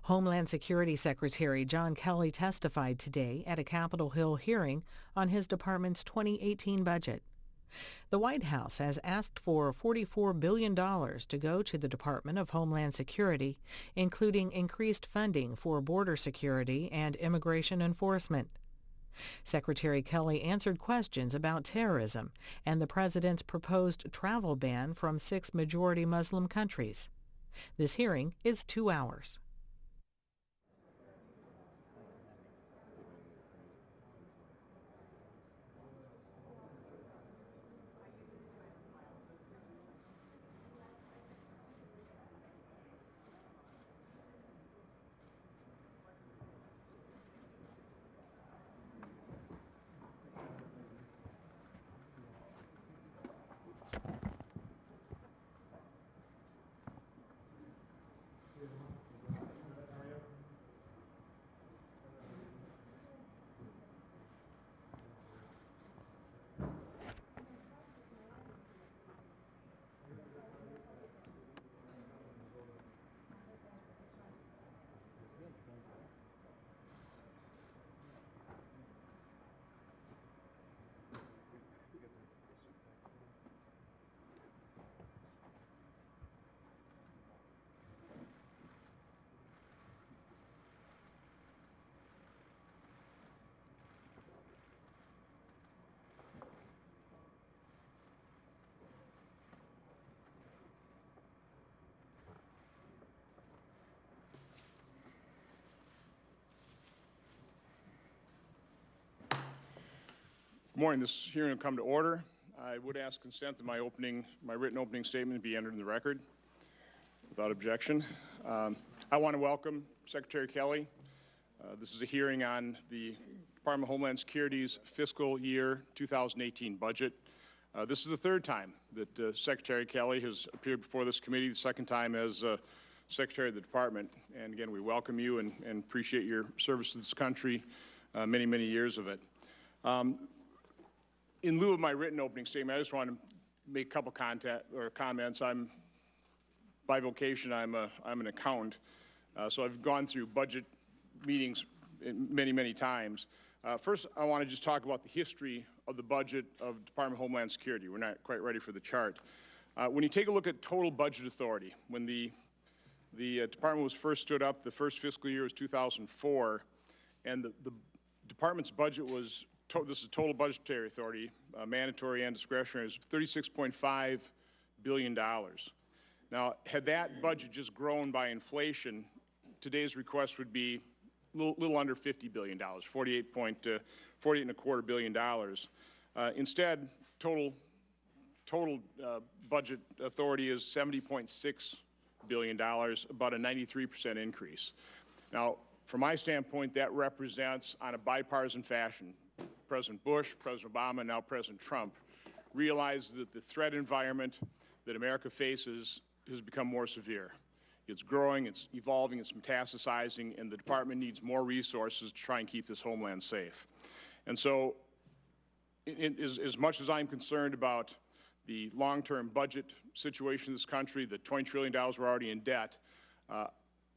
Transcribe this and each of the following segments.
Homeland Security Secretary John Kelly testified today at a Capitol Hill hearing on his department's 2018 budget. The White House has asked for $44 billion to go to the Department of Homeland Security, including increased funding for border security and immigration enforcement. Secretary Kelly answered questions about terrorism and the president's proposed travel ban from 6 majority Muslim countries. This hearing is 2 hours. Good morning. This hearing will come to order. I would ask consent that my written opening statement be entered in the record without objection. I want to welcome Secretary Kelly. This is a hearing on the Department of Homeland Security's fiscal year 2018 budget. This is the third time that Secretary Kelly has appeared before this committee, the second time as Secretary of the Department. And again, we welcome you and appreciate your service to this country, many, many years of it. In lieu of my written opening statement, I just want to make a couple comments. By vocation, I'm an accountant, so I've gone through budget meetings many, many times. First, I want to just talk about the history of the budget of Department of Homeland Security. We're not quite ready for the chart. When you take a look at total budget authority, when the department was first stood up, the first fiscal year was 2004, and the department's budget was this is total budgetary authority, mandatory and discretionary, is $36.5 billion. Now, had that budget just grown by inflation, today's request would be a little under $50 billion, $48.25 billion. Instead, total budget authority is $70.6 billion, about a 93% increase. Now, from my standpoint, that represents, on a bipartisan fashion, President Bush, President Obama, and now President Trump realized that the threat environment that America faces has become more severe. It's growing, it's evolving, it's metastasizing, and the department needs more resources to try and keep this homeland safe. And so, as much as I'm concerned about the long-term budget situation in this country, the $20 trillion we're already in debt,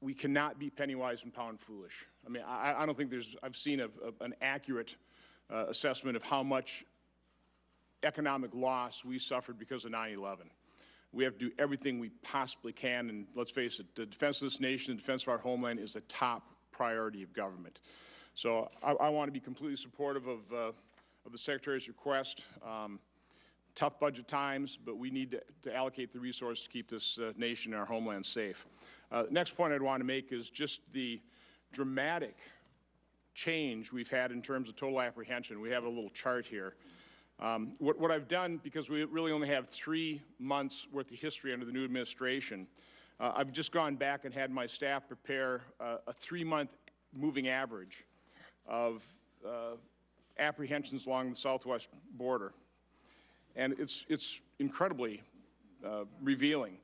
we cannot be penny-wise and pound foolish. I mean, I don't think I've seen an accurate assessment of how much economic loss we suffered because of 9/11. We have to do everything we possibly can, and let's face it, the defense of this nation, the defense of our homeland is the top priority of government. So I want to be completely supportive of the Secretary's request. Tough budget times, but we need to allocate the resources to keep this nation and our homeland safe. Next point I'd want to make is just the dramatic change we've had in terms of total apprehension. We have a little chart here. What I've done, because we really only have 3 months worth of history under the new administration, I've just gone back and had my staff prepare a 3-month moving average of apprehensions along the southwest border. And it's incredibly revealing.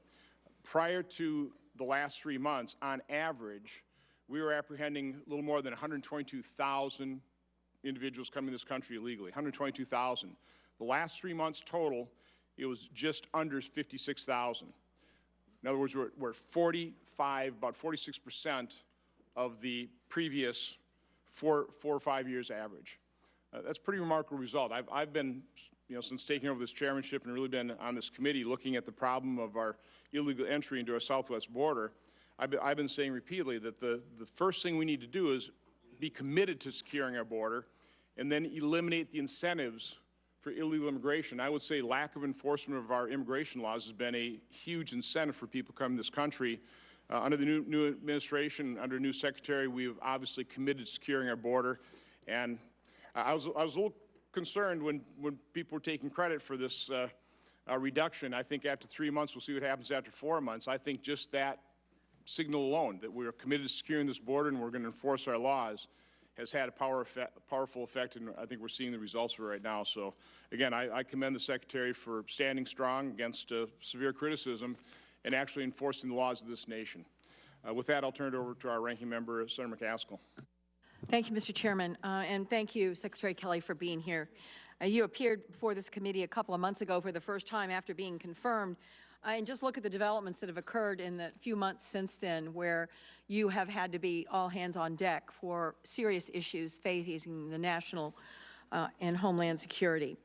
Prior to the last 3 months, on average, we were apprehending a little more than 122,000 individuals coming to this country illegally, 122,000. The last 3 months total, it was just under 56,000. In other words, we're about 46% of the previous four or 5 years average. That's a pretty remarkable result. I've been, since taking over this chairmanship and really been on this committee looking at the problem of our illegal entry into our southwest border, I've been saying repeatedly that the first thing we need to do is be committed to securing our border and then eliminate the incentives for illegal immigration. I would say lack of enforcement of our immigration laws has been a huge incentive for people coming to this country. Under the new administration, under new secretary, we've obviously committed to securing our border. And I was a little concerned when people were taking credit for this reduction. I think after 3 months, we'll see what happens after 4 months. I think just that signal alone, that we're committed to securing this border and we're going to enforce our laws, has had a powerful effect, and I think we're seeing the results of it right now. So, again, I commend the Secretary for standing strong against severe criticism and actually enforcing the laws of this nation. With that, I'll turn it over to our ranking member, Senator McCaskill. Thank you, Mr. Chairman, and thank you, Secretary Kelly, for being here. You appeared before this committee a couple of months ago for the first time after being confirmed. And just look at the developments that have occurred in the few months since then, where you have had to be all hands on deck for serious issues facing the national and Homeland security.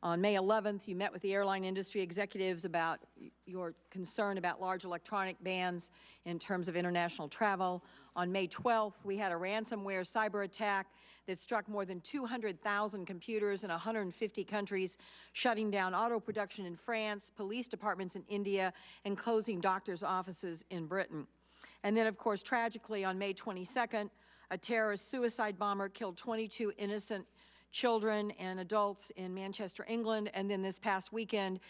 On May 11th, you met with the airline industry executives about your concern about large electronic bans in terms of international travel. On May 12th, we had a ransomware cyber attack that struck more than 200,000 computers in 150 countries, shutting down auto production in France, police departments in India, and closing doctors' offices in Britain. And then, of course, tragically, on May 22nd, a terrorist suicide bomber killed 22 innocent children and adults in Manchester, England, and then this past weekend,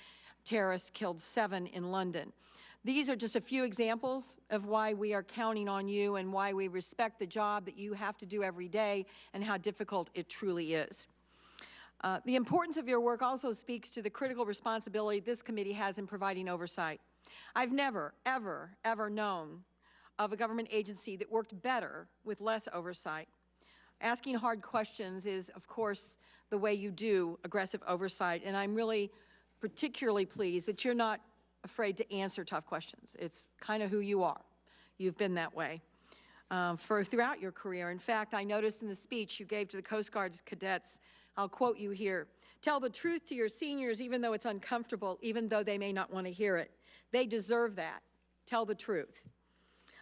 terrorists killed 7 in London. These are just a few examples of why we are counting on you and why we respect the job that you have to do every day and how difficult it truly is. The importance of your work also speaks to the critical responsibility this committee has in providing oversight. I've never, ever, ever known of a government agency that worked better with less oversight. Asking hard questions is, of course, the way you do aggressive oversight, and I'm really particularly pleased that you're not afraid to answer tough questions. It's kind of who you are. You've been that way throughout your career. In fact, I noticed in the speech you gave to the Coast Guard's cadets, I'll quote you here, "Tell the truth to your seniors even though it's uncomfortable, even though they may not want to hear it. They deserve that. Tell the truth."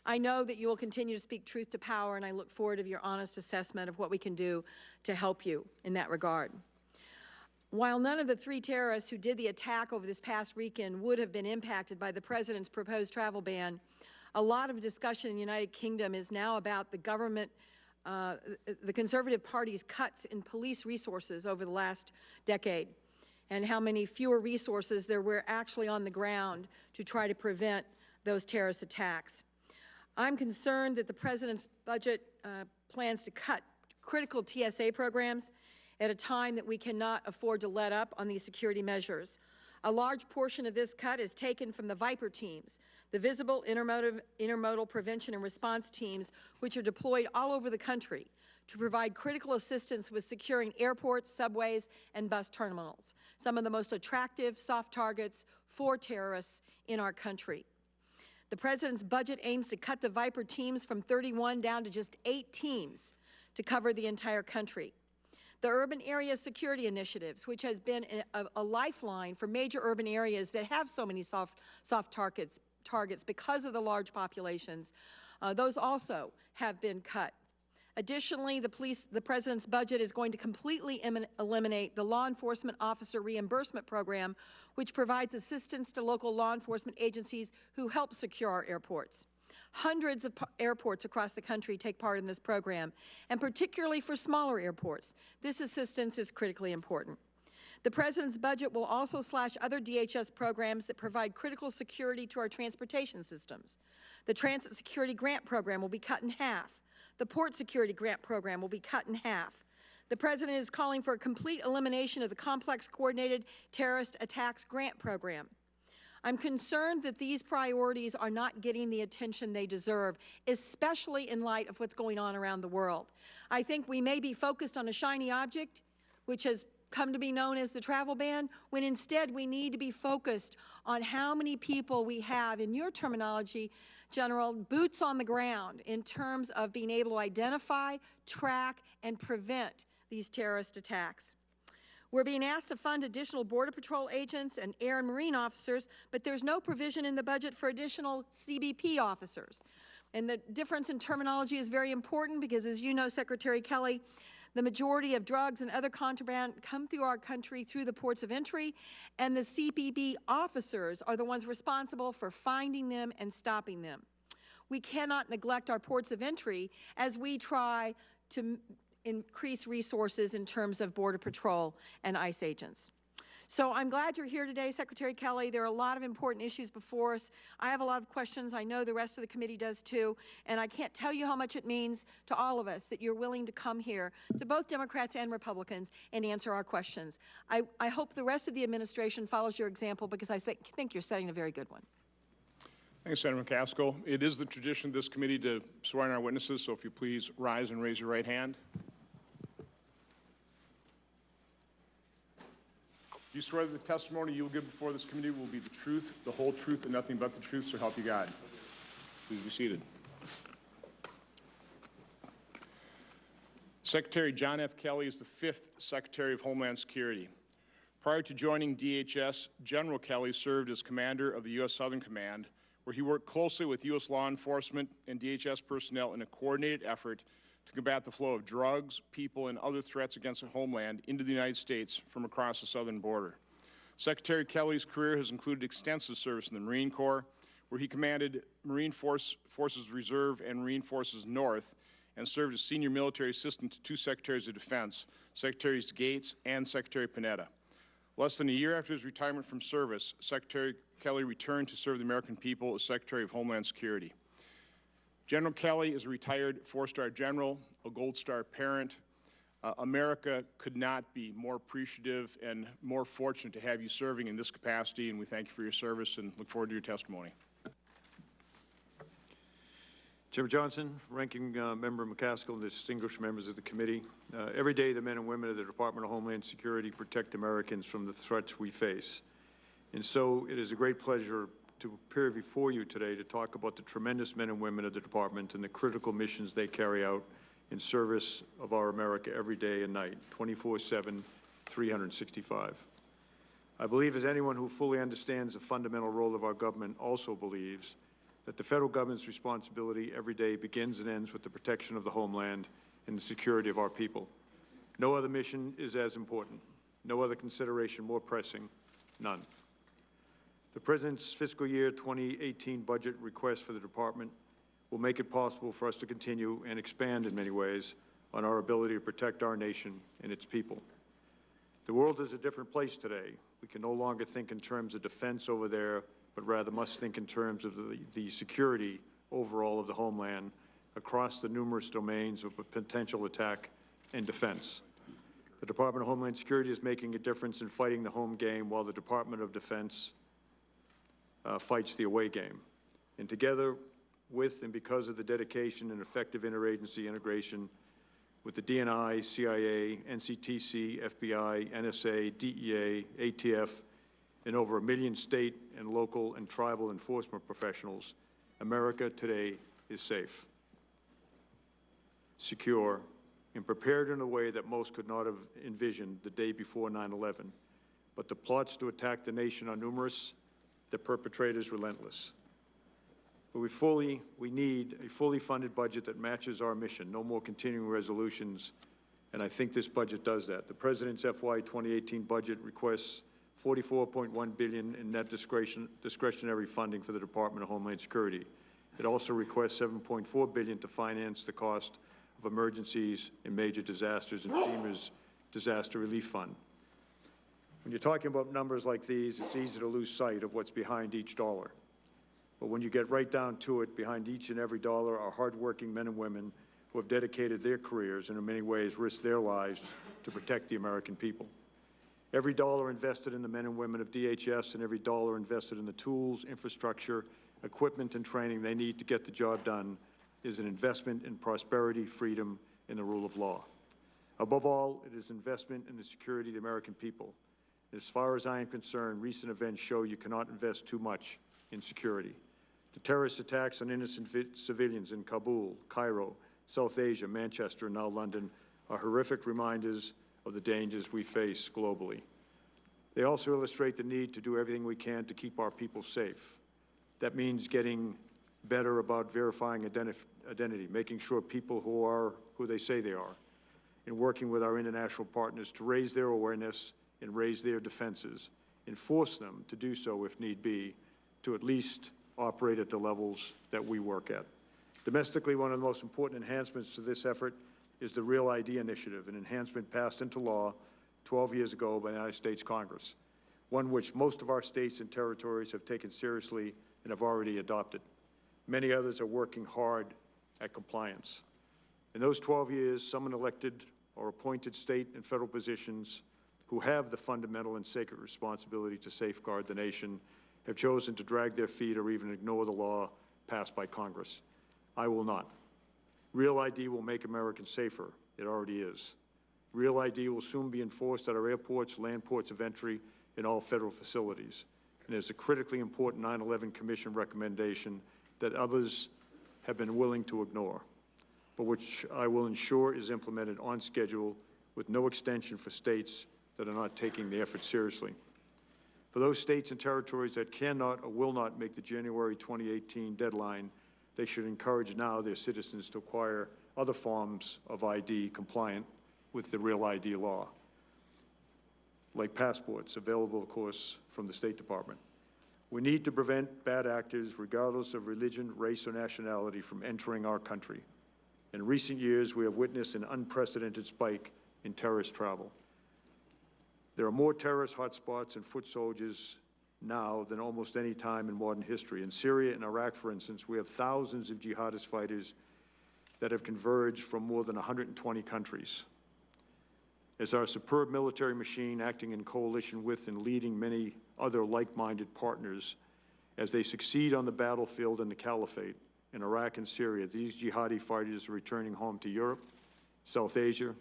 I know that you will continue to speak truth to power, and I look forward to your honest assessment of what we can do to help you in that regard. While none of the 3 terrorists who did the attack over this past weekend would have been impacted by the President's proposed travel ban, a lot of discussion in the United Kingdom is now about the government, the Conservative Party's cuts in police resources over the last decade, and how many fewer resources there were actually on the ground to try to prevent those terrorist attacks. I'm concerned that the President's budget plans to cut critical TSA programs at a time that we cannot afford to let up on these security measures. A large portion of this cut is taken from the VIPER teams, the Visible Intermodal Prevention and Response teams, which are deployed all over the country to provide critical assistance with securing airports, subways, and bus terminals, some of the most attractive soft targets for terrorists in our country. The President's budget aims to cut the VIPER teams from 31 down to just 8 teams to cover the entire country. The Urban Area Security Initiatives, which has been a lifeline for major urban areas that have so many soft targets because of the large populations, those also have been cut. Additionally, the President's budget is going to completely eliminate the Law Enforcement Officer Reimbursement Program, which provides assistance to local law enforcement agencies who help secure our airports. Hundreds of airports across the country take part in this program, and particularly for smaller airports, this assistance is critically important. The President's budget will also slash other DHS programs that provide critical security to our transportation systems. The Transit Security Grant Program will be cut in half. The Port Security Grant Program will be cut in half. The President is calling for a complete elimination of the Complex Coordinated Terrorist Attacks Grant Program. I'm concerned that these priorities are not getting the attention they deserve, especially in light of what's going on around the world. I think we may be focused on a shiny object, which has come to be known as the travel ban, when instead we need to be focused on how many people we have, in your terminology, General, boots on the ground in terms of being able to identify, track, and prevent these terrorist attacks. We're being asked to fund additional Border Patrol agents and Air and Marine officers, but there's no provision in the budget for additional CBP officers. And the difference in terminology is very important because, as you know, Secretary Kelly, the majority of drugs and other contraband come through our country through the ports of entry, and the CBP officers are the ones responsible for finding them and stopping them. We cannot neglect our ports of entry as we try to increase resources in terms of Border Patrol and ICE agents. So I'm glad you're here today, Secretary Kelly. There are a lot of important issues before us. I have a lot of questions. I know the rest of the committee does too. And I can't tell you how much it means to all of us that you're willing to come here, to both Democrats and Republicans, and answer our questions. I hope the rest of the administration follows your example because I think you're setting a very good one. Thanks, Senator McCaskill. It is the tradition of this committee to swear in our witnesses, so if you please rise and raise your right hand. Do you swear that the testimony you will give before this committee will be the truth, the whole truth, and nothing but the truth, so help you God? Please be seated. Secretary John F. Kelly is the 5th Secretary of Homeland Security. Prior to joining DHS, General Kelly served as commander of the U.S. Southern Command, where he worked closely with U.S. law enforcement and DHS personnel in a coordinated effort to combat the flow of drugs, people, and other threats against the homeland into the United States from across the southern border. Secretary Kelly's career has included extensive service in the Marine Corps, where he commanded Marine Forces Reserve and Marine Forces North, and served as senior military assistant to 2 Secretaries of Defense, Secretaries Gates and Secretary Panetta. Less than a year after his retirement from service, Secretary Kelly returned to serve the American people as Secretary of Homeland Security. General Kelly is a retired 4-star general, a Gold Star parent. America could not be more appreciative and more fortunate to have you serving in this capacity, and we thank you for your service and look forward to your testimony. Chairman Johnson, Ranking Member McCaskill, and distinguished members of the committee, every day the men and women of the Department of Homeland Security protect Americans from the threats we face. And so it is a great pleasure to appear before you today to talk about the tremendous men and women of the department and the critical missions they carry out in service of our America every day and night, 24/7, 365. I believe, as anyone who fully understands the fundamental role of our government also believes, that the federal government's responsibility every day begins and ends with the protection of the homeland and the security of our people. No other mission is as important, no other consideration more pressing, none. The President's fiscal year 2018 budget request for the Department will make it possible for us to continue and expand in many ways on our ability to protect our nation and its people. The world is a different place today. We can no longer think in terms of defense over there, but rather must think in terms of the security overall of the homeland across the numerous domains of potential attack and defense. The Department of Homeland Security is making a difference in fighting the home game while the Department of Defense fights the away game. And together with and because of the dedication and effective interagency integration with the DNI, CIA, NCTC, FBI, NSA, DEA, ATF, and over 1 million state and local and tribal enforcement professionals, America today is safe, secure, and prepared in a way that most could not have envisioned the day before 9/11. But the plots to attack the nation are numerous, the perpetrators relentless. But we need a fully funded budget that matches our mission, no more continuing resolutions, and I think this budget does that. The President's FY 2018 budget requests $44.1 billion in net discretionary funding for the Department of Homeland Security. It also requests $7.4 billion to finance the cost of emergencies and major disasters and FEMA's Disaster Relief Fund. When you're talking about numbers like these, it's easy to lose sight of what's behind each dollar. But when you get right down to it, behind each and every dollar are hardworking men and women who have dedicated their careers and in many ways risked their lives to protect the American people. Every dollar invested in the men and women of DHS and every dollar invested in the tools, infrastructure, equipment, and training they need to get the job done is an investment in prosperity, freedom, and the rule of law. Above all, it is investment in the security of the American people. As far as I am concerned, recent events show you cannot invest too much in security. The terrorist attacks on innocent civilians in Kabul, Cairo, South Asia, Manchester, and now London are horrific reminders of the dangers we face globally. They also illustrate the need to do everything we can to keep our people safe. That means getting better about verifying identity, making sure people who are who they say they are, and working with our international partners to raise their awareness and raise their defenses, and force them to do so if need be, to at least operate at the levels that we work at. Domestically, one of the most important enhancements to this effort is the Real ID Initiative, an enhancement passed into law 12 years ago by the United States Congress, one which most of our states and territories have taken seriously and have already adopted. Many others are working hard at compliance. In those 12 years, someone elected or appointed state and federal positions who have the fundamental and sacred responsibility to safeguard the nation have chosen to drag their feet or even ignore the law passed by Congress. I will not. Real ID will make Americans safer. It already is. Real ID will soon be enforced at our airports, land ports of entry, and all federal facilities. And it's a critically important 9/11 Commission recommendation that others have been willing to ignore, but which I will ensure is implemented on schedule with no extension for states that are not taking the effort seriously. For those states and territories that cannot or will not make the January 2018 deadline, they should encourage now their citizens to acquire other forms of ID compliant with the Real ID law, like passports, available, of course, from the State Department. We need to prevent bad actors, regardless of religion, race, or nationality, from entering our country. In recent years, we have witnessed an unprecedented spike in terrorist travel. There are more terrorist hotspots and foot soldiers now than almost any time in modern history. In Syria and Iraq, for instance, we have thousands of jihadist fighters that have converged from more than 120 countries. As our superb military machine, acting in coalition with and leading many other like-minded partners, as they succeed on the battlefield in the caliphate in Iraq and Syria, these jihadi fighters are returning home to Europe, South Asia,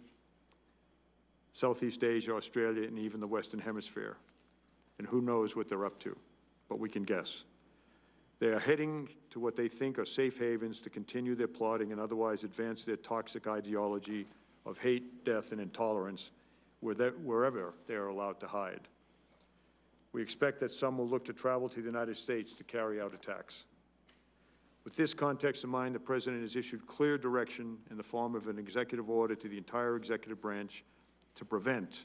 Southeast Asia, Australia, and even the Western Hemisphere. And who knows what they're up to, but we can guess. They are heading to what they think are safe havens to continue their plotting and otherwise advance their toxic ideology of hate, death, and intolerance wherever they are allowed to hide. We expect that some will look to travel to the United States to carry out attacks. With this context in mind, the President has issued clear direction in the form of an executive order to the entire executive branch to prevent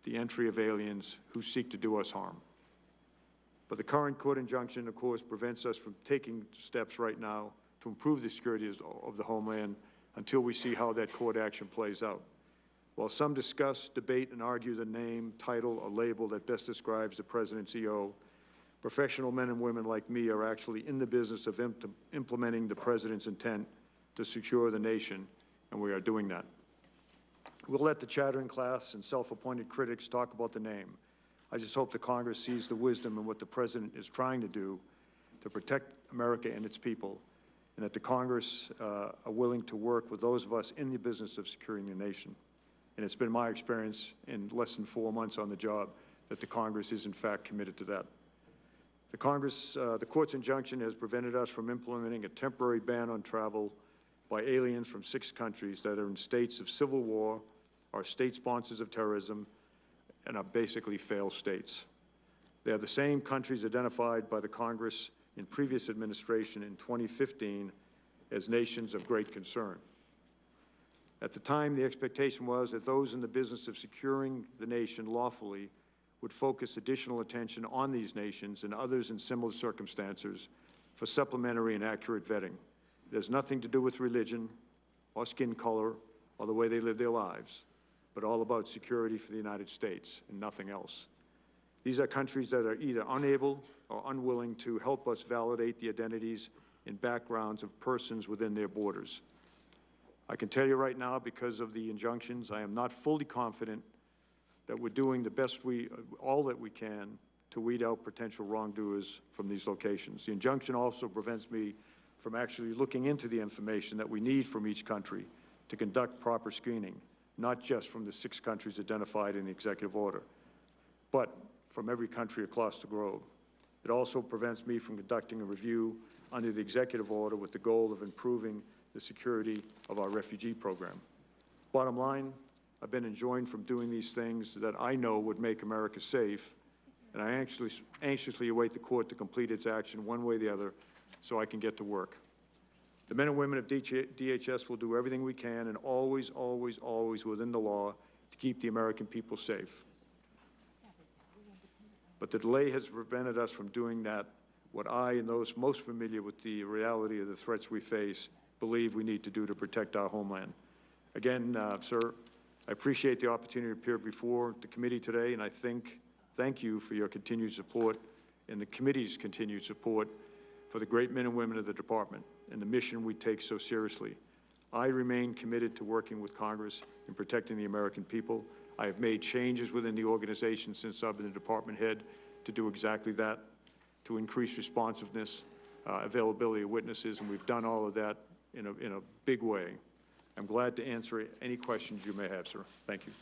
the entry of aliens who seek to do us harm. But the current court injunction, of course, prevents us from taking steps right now to improve the security of the Homeland until we see how that court action plays out. While some discuss, debate, and argue the name, title, or label that best describes the President's EO, professional men and women like me are actually in the business of implementing the President's intent to secure the nation, and we are doing that. We'll let the chattering class and self-appointed critics talk about the name. I just hope the Congress sees the wisdom in what the President is trying to do to protect America and its people, and that the Congress are willing to work with those of us in the business of securing the nation. And it's been my experience in less than 4 months on the job that the Congress is in fact committed to that. The court's injunction has prevented us from implementing a temporary ban on travel by aliens from 6 countries that are in states of civil war, are state sponsors of terrorism, and are basically failed states. They are the same countries identified by the Congress in previous administration in 2015 as nations of great concern. At the time, the expectation was that those in the business of securing the nation lawfully would focus additional attention on these nations and others in similar circumstances for supplementary and accurate vetting. It has nothing to do with religion or skin color or the way they live their lives, but all about security for the United States and nothing else. These are countries that are either unable or unwilling to help us validate the identities and backgrounds of persons within their borders. I can tell you right now, because of the injunctions, I am not fully confident that we're doing the best all that we can to weed out potential wrongdoers from these locations. The injunction also prevents me from actually looking into the information that we need from each country to conduct proper screening, not just from the 6 countries identified in the executive order, but from every country across the globe. It also prevents me from conducting a review under the executive order with the goal of improving the security of our refugee program. Bottom line, I've been enjoined from doing these things that I know would make America safe, and I anxiously await the court to complete its action one way or the other so I can get to work. The men and women of DHS will do everything we can, and always, always, always within the law, to keep the American people safe. But the delay has prevented us from doing that, what I and those most familiar with the reality of the threats we face believe we need to do to protect our homeland. Again, sir, I appreciate the opportunity to appear before the committee today, and I thank you for your continued support and the committee's continued support for the great men and women of the department and the mission we take so seriously. I remain committed to working with Congress in protecting the American people. I have made changes within the organization since I've been the department head to do exactly that, to increase responsiveness, availability of witnesses, and we've done all of that in a big way. I'm glad to answer any questions you may have, sir. Thank you.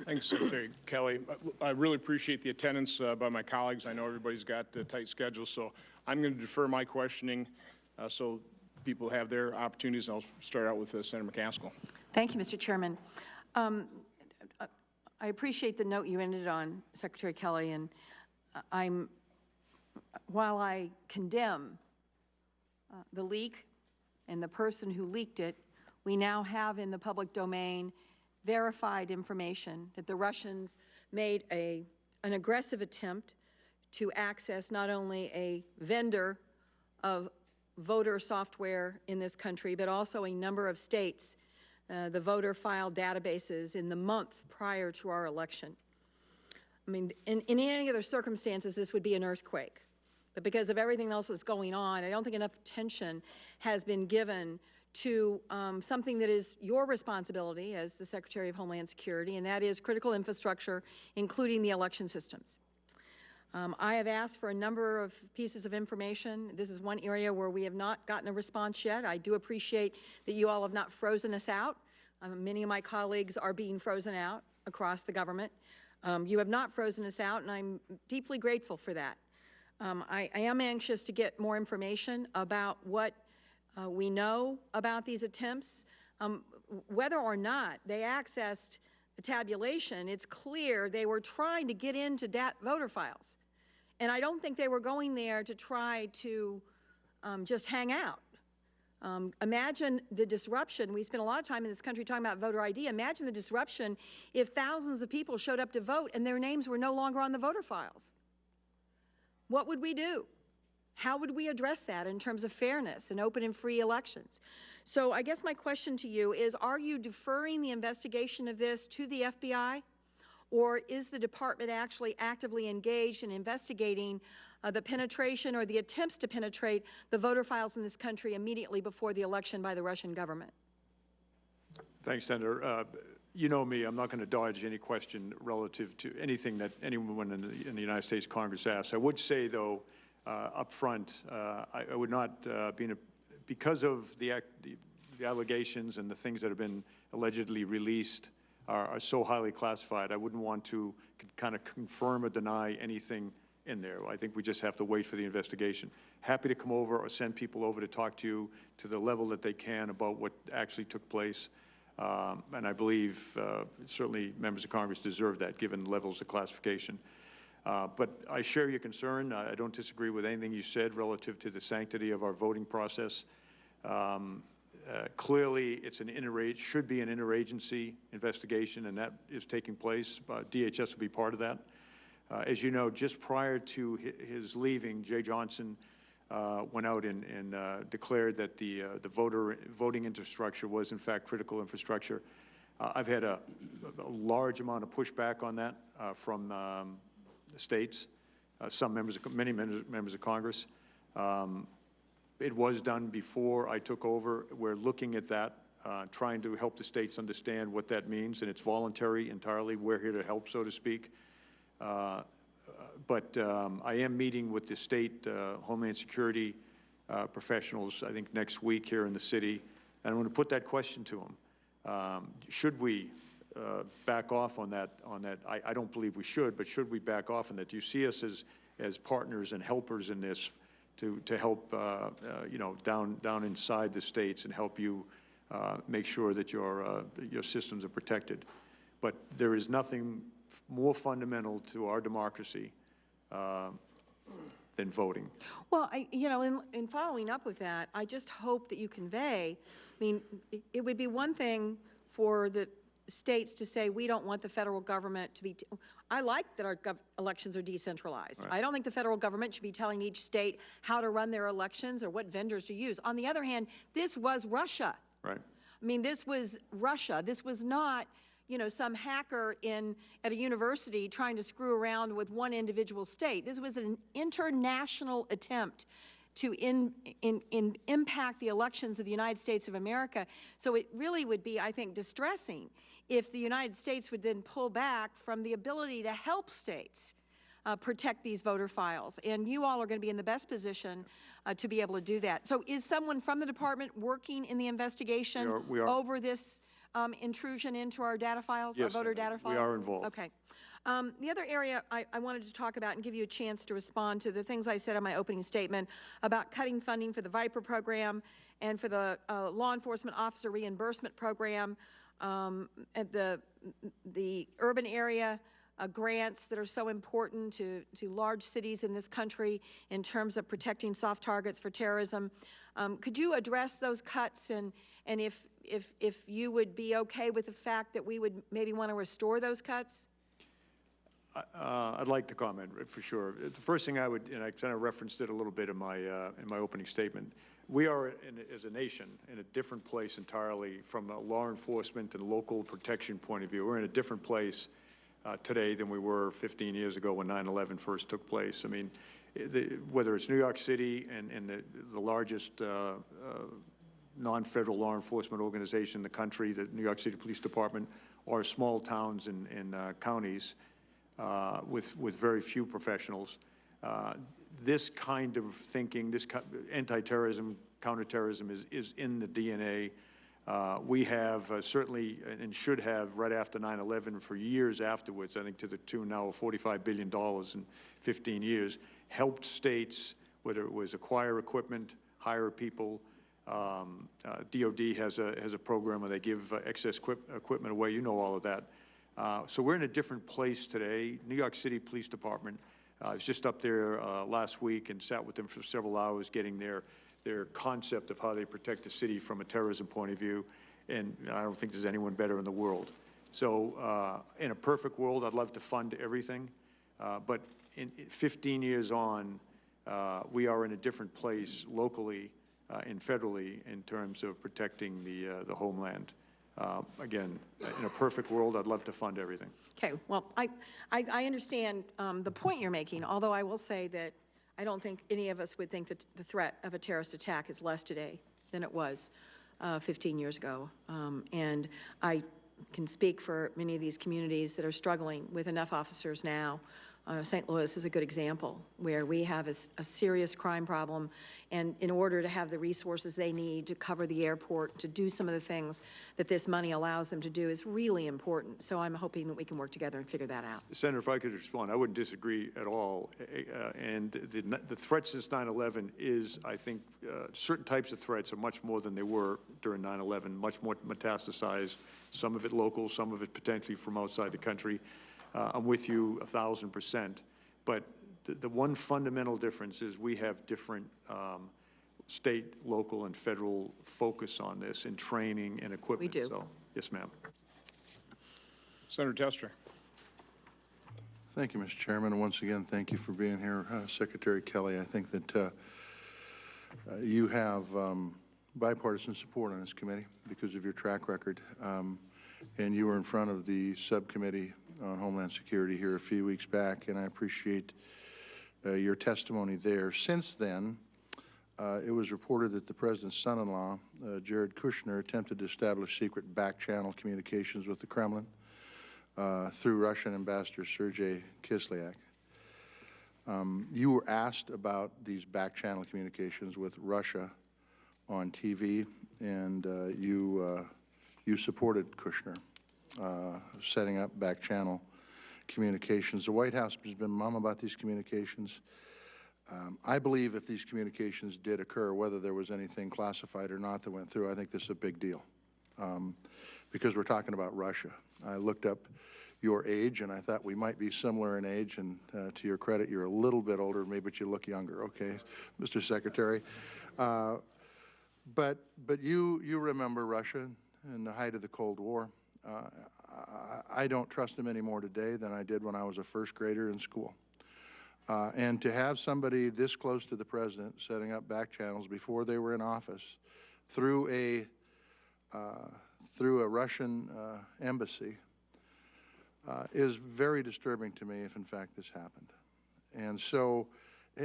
Thanks, Secretary Kelly. I really appreciate the attendance by my colleagues. I know everybody's got tight schedules, so I'm going to defer my questioning so people have their opportunities. I'll start out with Senator McCaskill. Thank you, Mr. Chairman. I appreciate the note you ended on, Secretary Kelly, and while I condemn the leak and the person who leaked it, we now have in the public domain verified information that the Russians made an aggressive attempt to access not only a vendor of voter software in this country, but also a number of states, the voter file databases in the month prior to our election. I mean, in any other circumstances, this would be an earthquake. But because of everything else that's going on, I don't think enough attention has been given to something that is your responsibility as the Secretary of Homeland Security, and that is critical infrastructure, including the election systems. I have asked for a number of pieces of information. This is one area where we have not gotten a response yet. I do appreciate that you all have not frozen us out. Many of my colleagues are being frozen out across the government. You have not frozen us out, and I'm deeply grateful for that. I am anxious to get more information about what we know about these attempts. Whether or not they accessed the tabulation, it's clear they were trying to get into voter files. And I don't think they were going there to try to just hang out. Imagine the disruption. We spend a lot of time in this country talking about voter ID. Imagine the disruption if thousands of people showed up to vote and their names were no longer on the voter files. What would we do? How would we address that in terms of fairness and open and free elections? So I guess my question to you is, are you deferring the investigation of this to the FBI? Or is the department actually actively engaged in investigating the penetration or the attempts to penetrate the voter files in this country immediately before the election by the Russian government? Thanks, Senator. You know me, I'm not going to dodge any question relative to anything that anyone in the United States Congress asks. I would say, though, up front, I would not be in a, because of the allegations and the things that have been allegedly released are so highly classified, I wouldn't want to kind of confirm or deny anything in there. I think we just have to wait for the investigation. Happy to come over or send people over to talk to you to the level that they can about what actually took place. And I believe certainly members of Congress deserve that, given levels of classification. But I share your concern. I don't disagree with anything you said relative to the sanctity of our voting process. Clearly, it's should be an interagency investigation, and that is taking place. DHS will be part of that. As you know, just prior to his leaving, Jay Johnson went out and declared that the voting infrastructure was, in fact, critical infrastructure. I've had a large amount of pushback on that from the states, many members of Congress. It was done before I took over. We're looking at that, trying to help the states understand what that means, and it's voluntary entirely. We're here to help, so to speak. But I am meeting with the state Homeland Security professionals, I think, next week here in the city, and I'm going to put that question to them. Should we back off on that? I don't believe we should, but should we back off on that? Do you see us as partners and helpers in this to help, you know, down inside the states and help you make sure that your systems are protected. But there is nothing more fundamental to our democracy than voting. Well, you know, in following up with that, I just hope that you convey, I mean, it would be one thing for the states to say, we don't want the federal government to be, I like that our elections are decentralized. Right. I don't think the federal government should be telling each state how to run their elections or what vendors to use. On the other hand, this was Russia. Right. I mean, this was Russia. This was not, you know, some hacker at a university trying to screw around with one individual state. This was an international attempt to impact the elections of the United States of America. So it really would be, I think, distressing if the United States would then pull back from the ability to help states protect these voter files. And you all are going to be in the best position to be able to do that. So is someone from the department working in the investigation we are. over this intrusion into our data files, yes, our voter data files? We are involved. Okay. The other area I wanted to talk about and give you a chance to respond to the things I said in my opening statement about cutting funding for the VIPER program and for the law enforcement officer reimbursement program, at the urban area grants that are so important to large cities in this country in terms of protecting soft targets for terrorism. Could you address those cuts and if you would be okay with the fact that we would maybe want to restore those cuts? I'd like to comment for sure. The first thing I would, and I kind of referenced it a little bit in my opening statement, we are, as a nation, in a different place entirely from a law enforcement and local protection point of view. We're in a different place today than we were 15 years ago when 9/11 first took place. I mean, whether it's New York City and the largest non-federal law enforcement organization in the country, the New York City Police Department, or small towns and counties with very few professionals, this kind of thinking, this anti-terrorism, counterterrorism is in the DNA. We have certainly, and should have, right after 9/11 for years afterwards, I think to the tune now of $45 billion in 15 years, helped states, whether it was acquire equipment, hire people. DOD has a program where they give excess equipment away. You know all of that. So we're in a different place today. New York City Police Department, I was just up there last week and sat with them for several hours getting their concept of how they protect the city from a terrorism point of view, and I don't think there's anyone better in the world. So in a perfect world, I'd love to fund everything, but in 15 years on, we are in a different place locally and federally in terms of protecting the homeland. Again, in a perfect world, I'd love to fund everything. Okay, well, I understand the point you're making, although I will say that I don't think any of us would think that the threat of a terrorist attack is less today than it was 15 years ago. And I can speak for many of these communities that are struggling with enough officers now. St. Louis is a good example where we have a serious crime problem, and in order to have the resources they need to cover the airport, to do some of the things that this money allows them to do is really important. So I'm hoping that we can work together and figure that out. Senator, if I could respond, I wouldn't disagree at all. And the threat since 9/11 is, I think, certain types of threats are much more than they were during 9/11, much more metastasized, some of it local, some of it potentially from outside the country. I'm with you 1,000%, but the one fundamental difference is we have different state, local, and federal focus on this in training and equipment. We do. So, yes, ma'am. Senator Tester. Thank you, Mr. Chairman, and once again, thank you for being here, Secretary Kelly. I think that you have bipartisan support on this committee because of your track record, and you were in front of the subcommittee on Homeland Security here a few weeks back, and I appreciate your testimony there. Since then, it was reported that the President's son-in-law, Jared Kushner, attempted to establish secret back-channel communications with the Kremlin through Russian Ambassador Sergei Kislyak. You were asked about these back-channel communications with Russia on TV, and you supported Kushner. Setting up back-channel communications. The White House has been mum about these communications. I believe if these communications did occur, whether there was anything classified or not that went through, I think this is a big deal, because we're talking about Russia. I looked up your age, and I thought we might be similar in age, and to your credit, you're a little bit older than me, but you look younger, okay, Mr. Secretary. But you remember Russia in the height of the Cold War. I don't trust them any more today than I did when I was a first grader in school. And to have somebody this close to the president setting up back channels before they were in office through a Russian embassy is very disturbing to me if in fact this happened. And so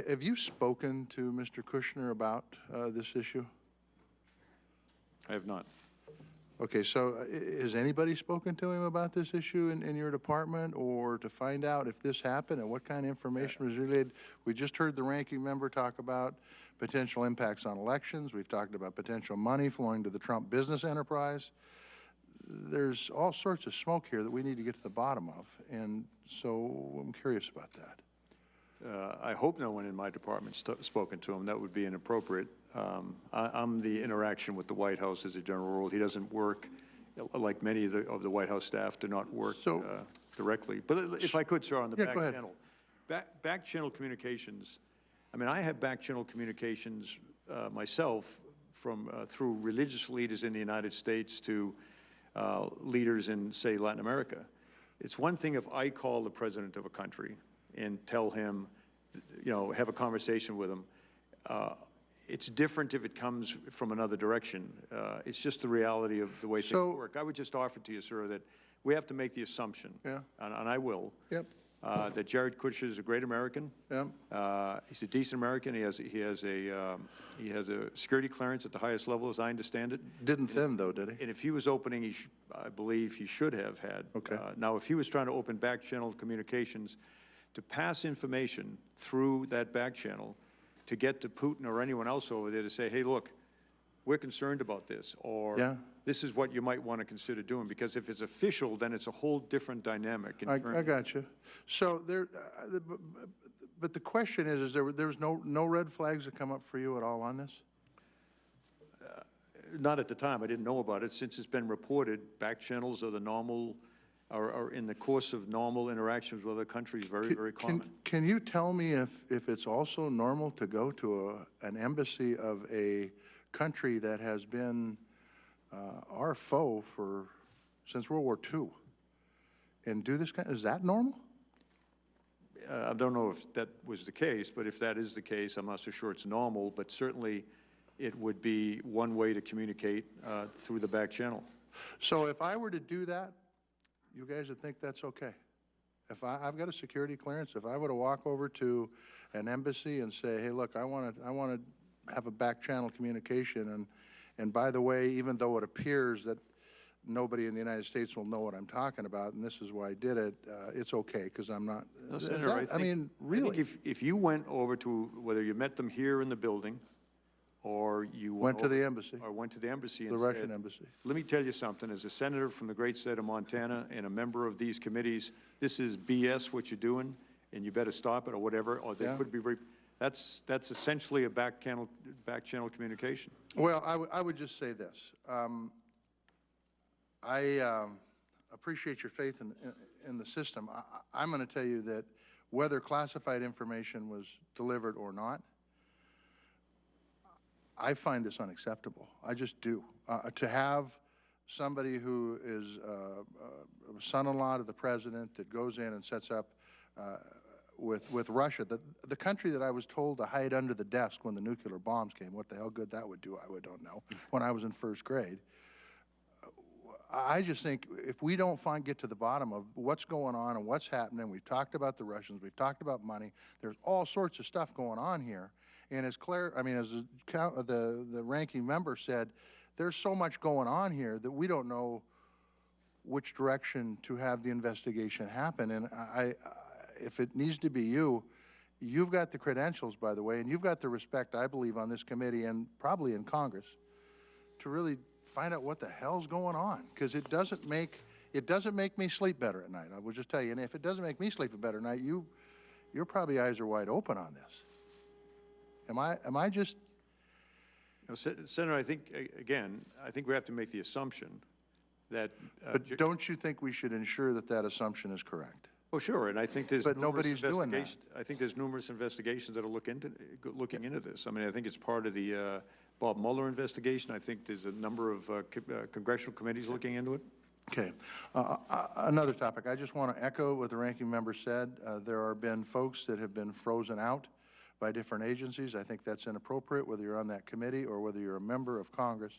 have you spoken to Mr. Kushner about this issue? I have not. Okay, so has anybody spoken to him about this issue in your department, or to find out if this happened and what kind of information was relayed? We just heard the ranking member talk about potential impacts on elections. We've talked about potential money flowing to the Trump business enterprise. There's all sorts of smoke here that we need to get to the bottom of, and so I'm curious about that. I hope no one in my department's spoken to him. That would be inappropriate. I'm the interaction with the White House as a general rule. He doesn't work, like many of the White House staff do not work directly. But if I could, sir, on the back channel. Back channel communications, I mean, I have back channel communications myself from through religious leaders in the United States to leaders in, say, Latin America. It's one thing if I call the president of a country and tell him, you know, have a conversation with him. It's different if it comes from another direction. It's just the reality of the way things work. I would just offer to you, sir, that we have to make the assumption, and I will, that Jared Kushner is a great American. He's a decent American. He has a security clearance at the highest level, as I understand it. Didn't then, though, did he? And if he was opening, I believe he should have had. Okay. Now, if he was trying to open back channel communications to pass information through that back channel to get to Putin or anyone else over there to say, hey, look, we're concerned about this, or this is what you might want to consider doing, because if it's official, then it's a whole different dynamic. I got you. So there, but the question is there was no red flags that come up for you at all on this? Not at the time. I didn't know about it. Since it's been reported, back channels are the normal, are in the course of normal interactions with other countries, very common. Can you tell me if it's also normal to go to an embassy of a country that has been our foe since World War II and do this kind? Is that normal? I don't know if that was the case, but if that is the case, I'm not so sure it's normal, but certainly it would be one way to communicate through the back channel. So if I were to do that, you guys would think that's okay? If I've got a security clearance, if I were to walk over to an embassy and say, hey, look, I want to have a back channel communication, and by the way, even though it appears that nobody in the United States will know what I'm talking about, and this is why I did it, it's okay, because I'm not, no, Senator, I mean, really? I think if you went over to, whether you met them here in the building, or you went to the embassy. Or went to the embassy and the Russian embassy. Let me tell you something, as a senator from the great state of Montana and a member of these committees, this is BS what you're doing, and you better stop it or whatever, or they could be that's essentially a back channel communication. Well, I would just say this. I appreciate your faith in the system. I'm going to tell you that whether classified information was delivered or not, I find this unacceptable. I just do. To have somebody who is a son-in-law to the president that goes in and sets up with Russia, the country that I was told to hide under the desk when the nuclear bombs came, what the hell good that would do, I don't know, when I was in first grade. I just think if we don't get to the bottom of what's going on and what's happening, we've talked about the Russians, we've talked about money, there's all sorts of stuff going on here. And as the ranking member said, there's so much going on here that we don't know which direction to have the investigation happen. And if it needs to be you've got the credentials, by the way, and you've got the respect, I believe, on this committee and probably in Congress to really find out what the hell's going on, because it doesn't make me sleep better at night. I will just tell you, and if it doesn't make me sleep better at night, your probably eyes are wide open on this. Am I just, Now, Senator, I think, again, I think we have to make the assumption that. but don't you think we should ensure that that assumption is correct? Oh, sure, and I think there's. But numerous nobody's doing that. I think there's numerous investigations that are looking into this. I mean, I think it's part of the Bob Mueller investigation. I think there's a number of congressional committees looking into it. Okay. Another topic. I just want to echo what the ranking member said. There have been folks that have been frozen out by different agencies. I think that's inappropriate, whether you're on that committee or whether you're a member of Congress.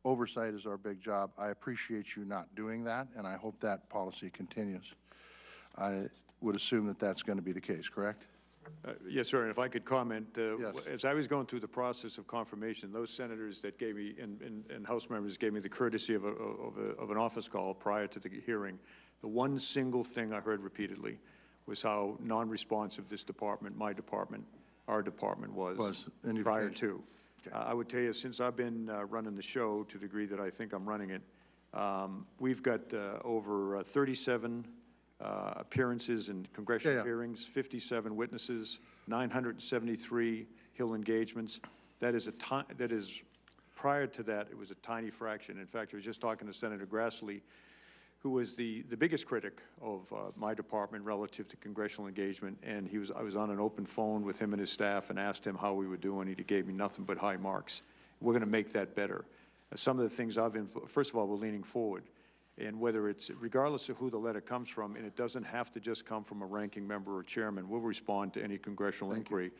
Oversight is our big job. I appreciate you not doing that, and I hope that policy continues. I would assume that that's going to be the case, correct? Yes, sir, and if I could comment, Yes. as I was going through the process of confirmation, those senators that gave me, and House members gave me the courtesy of an office call prior to the hearing, the one single thing I heard repeatedly was how non-responsive this department, my department, our department was prior to. Okay. I would tell you, since I've been running the show to the degree that I think I'm running it, we've got over 37 appearances in congressional hearings, 57 witnesses, 973 Hill engagements. That is prior to that, it was a tiny fraction. In fact, I was just talking to Senator Grassley, who was the biggest critic of my department relative to congressional engagement, and I was on an open phone with him and his staff and asked him how we were doing. He gave me nothing but high marks. We're going to make that better. Some of the things first of all, we're leaning forward. And whether it's, regardless of who the letter comes from, and it doesn't have to just come from a ranking member or chairman, we'll respond to any congressional inquiry.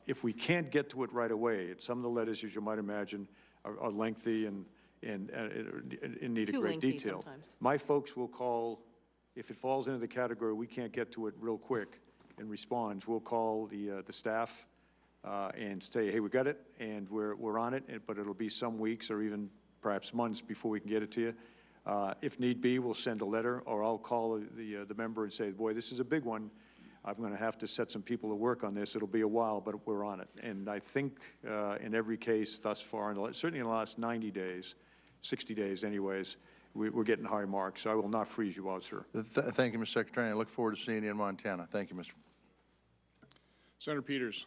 If we can't get to it right away, some of the letters, as you might imagine, are lengthy and need a great detail. Sometimes. My folks will call, if it falls into the category we can't get to it real quick and responds, we'll call the staff and say, hey, we got it, and we're on it, but it'll be some weeks or even perhaps months before we can get it to you. If need be, we'll send a letter, or I'll call the member and say, boy, this is a big one. I'm going to have to set some people to work on this. It'll be a while, but we're on it. And I think in every case thus far, certainly in the last 90 days, 60 days anyways, we're getting high marks. So I will not freeze you out, sir. Thank you, Mr. Secretary. I look forward to seeing you in Montana. Thank you, Mr. Senator Peters.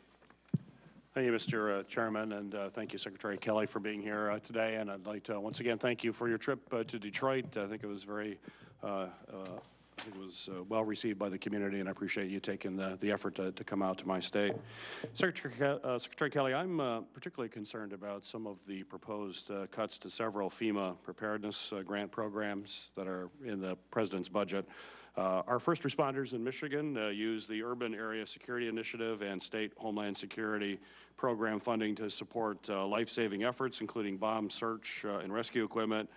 Thank you, Mr. Chairman, and thank you, Secretary Kelly, for being here today. And I'd like to once again thank you for your trip to Detroit. I think it was very, well received by the community, and I appreciate you taking the effort to come out to my state. Secretary Kelly, I'm particularly concerned about some of the proposed cuts to several FEMA preparedness grant programs that are in the President's budget. Our first responders in Michigan use the Urban Area Security Initiative and State Homeland Security Program funding to support life-saving efforts, including bomb search and rescue equipment,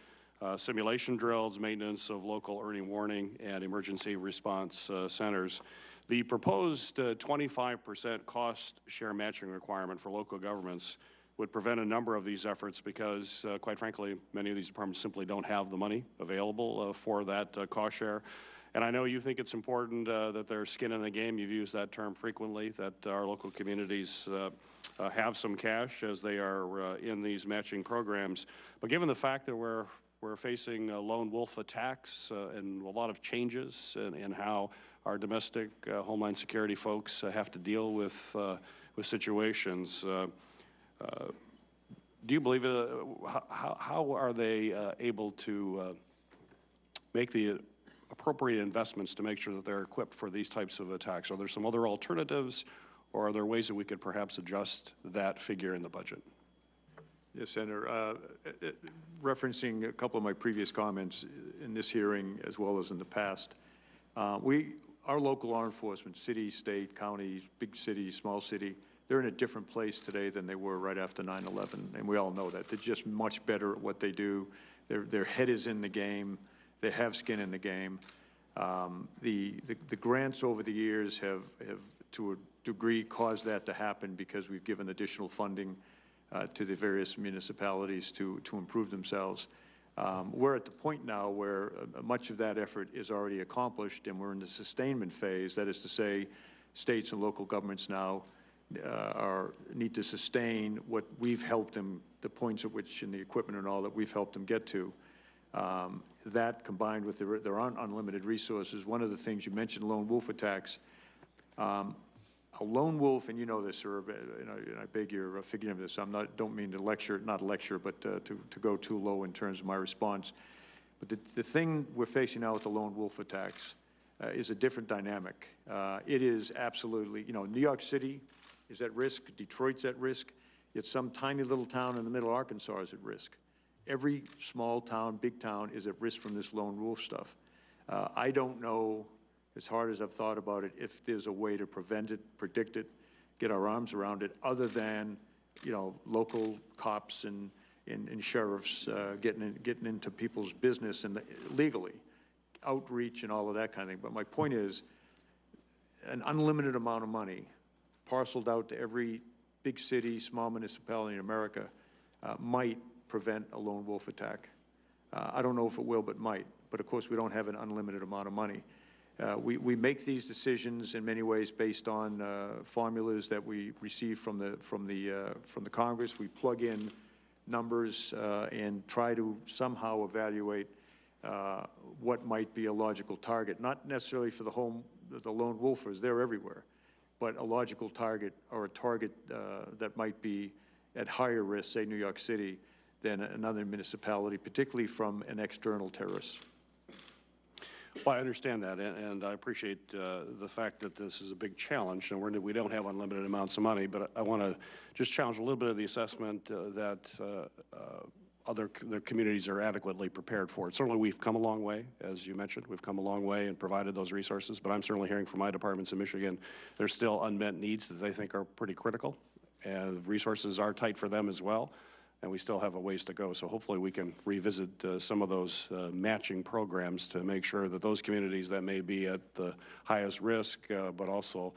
simulation drills, maintenance of local early warning, and emergency response centers. The proposed 25% cost share matching requirement for local governments would prevent a number of these efforts because, quite frankly, many of these departments simply don't have the money available for that cost share. And I know you think it's important that there's skin in the game. You've used that term frequently, that our local communities have some cash as they are in these matching programs. But given the fact that we're facing lone wolf attacks and a lot of changes in how our domestic Homeland Security folks have to deal with situations, do you believe, how are they able to make the appropriate investments to make sure that they're equipped for these types of attacks? Are there some other alternatives, or are there ways that we could perhaps adjust that figure in the budget? Yes, Senator. Referencing a couple of my previous comments in this hearing as well as in the past, our local law enforcement, city, state, counties, big city, small city, they're in a different place today than they were right after 9/11, and we all know that. They're just much better at what they do. Their head is in the game. They have skin in the game. The grants over the years have, to a degree, caused that to happen because we've given additional funding to the various municipalities to improve themselves. We're at the point now where much of that effort is already accomplished, and we're in the sustainment phase. That is to say, states and local governments now need to sustain what we've helped them, the points at which, and the equipment and all that we've helped them get to. That combined with their unlimited resources. One of the things you mentioned, lone wolf attacks. a lone wolf, and you know this, sir, and I beg your forgiveness. Don't mean to lecture, not lecture, but to go too low in terms of my response. But the thing we're facing now with the lone wolf attacks is a different dynamic. It is absolutely, New York City is at risk, Detroit's at risk, yet some tiny little town in the middle of Arkansas is at risk. Every small town, big town is at risk from this lone wolf stuff. I don't know, as hard as I've thought about it, if there's a way to prevent it, predict it, get our arms around it, other than, local cops and sheriffs getting into people's business and legally, outreach and all of that kind of thing. But my point is, an unlimited amount of money parceled out to every big city, small municipality in America might prevent a lone wolf attack. I don't know if it will, but might. But of course, we don't have an unlimited amount of money. We make these decisions in many ways based on formulas that we receive from the Congress. We plug in numbers and try to somehow evaluate what might be a logical target, not necessarily for the lone wolfers, they're everywhere, but a logical target or a target that might be at higher risk, say New York City, than another municipality, particularly from an external terrorist. Well, I understand that, and I appreciate the fact that this is a big challenge, and we don't have unlimited amounts of money, but I want to just challenge a little bit of the assessment that the communities are adequately prepared for it. Certainly, we've come a long way, as you mentioned. We've come a long way and provided those resources, but I'm certainly hearing from my departments in Michigan, there's still unmet needs that they think are pretty critical, and resources are tight for them as well. And we still have a ways to go. So hopefully we can revisit some of those matching programs to make sure that those communities that may be at the highest risk, but also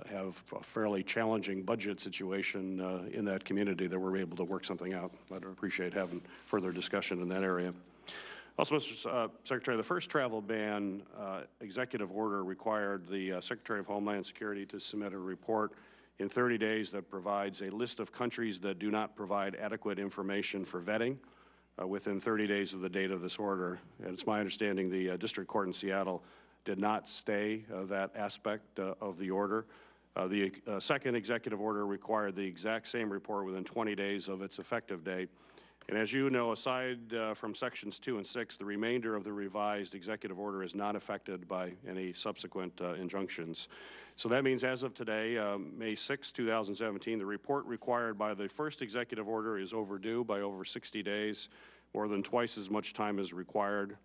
have a fairly challenging budget situation in that community, that we're able to work something out. I'd appreciate having further discussion in that area. Also, Mr. Secretary, the first travel ban executive order required the Secretary of Homeland Security to submit a report in 30 days that provides a list of countries that do not provide adequate information for vetting within 30 days of the date of this order. And it's my understanding the District Court in Seattle did not stay that aspect of the order. The second executive order required the exact same report within 20 days of its effective date. And as you know, aside from sections 2 and 6, the remainder of the revised executive order is not affected by any subsequent injunctions. So that means as of today, May 6, 2017, the report required by the first executive order is overdue by over 60 days, more than twice as much time as required,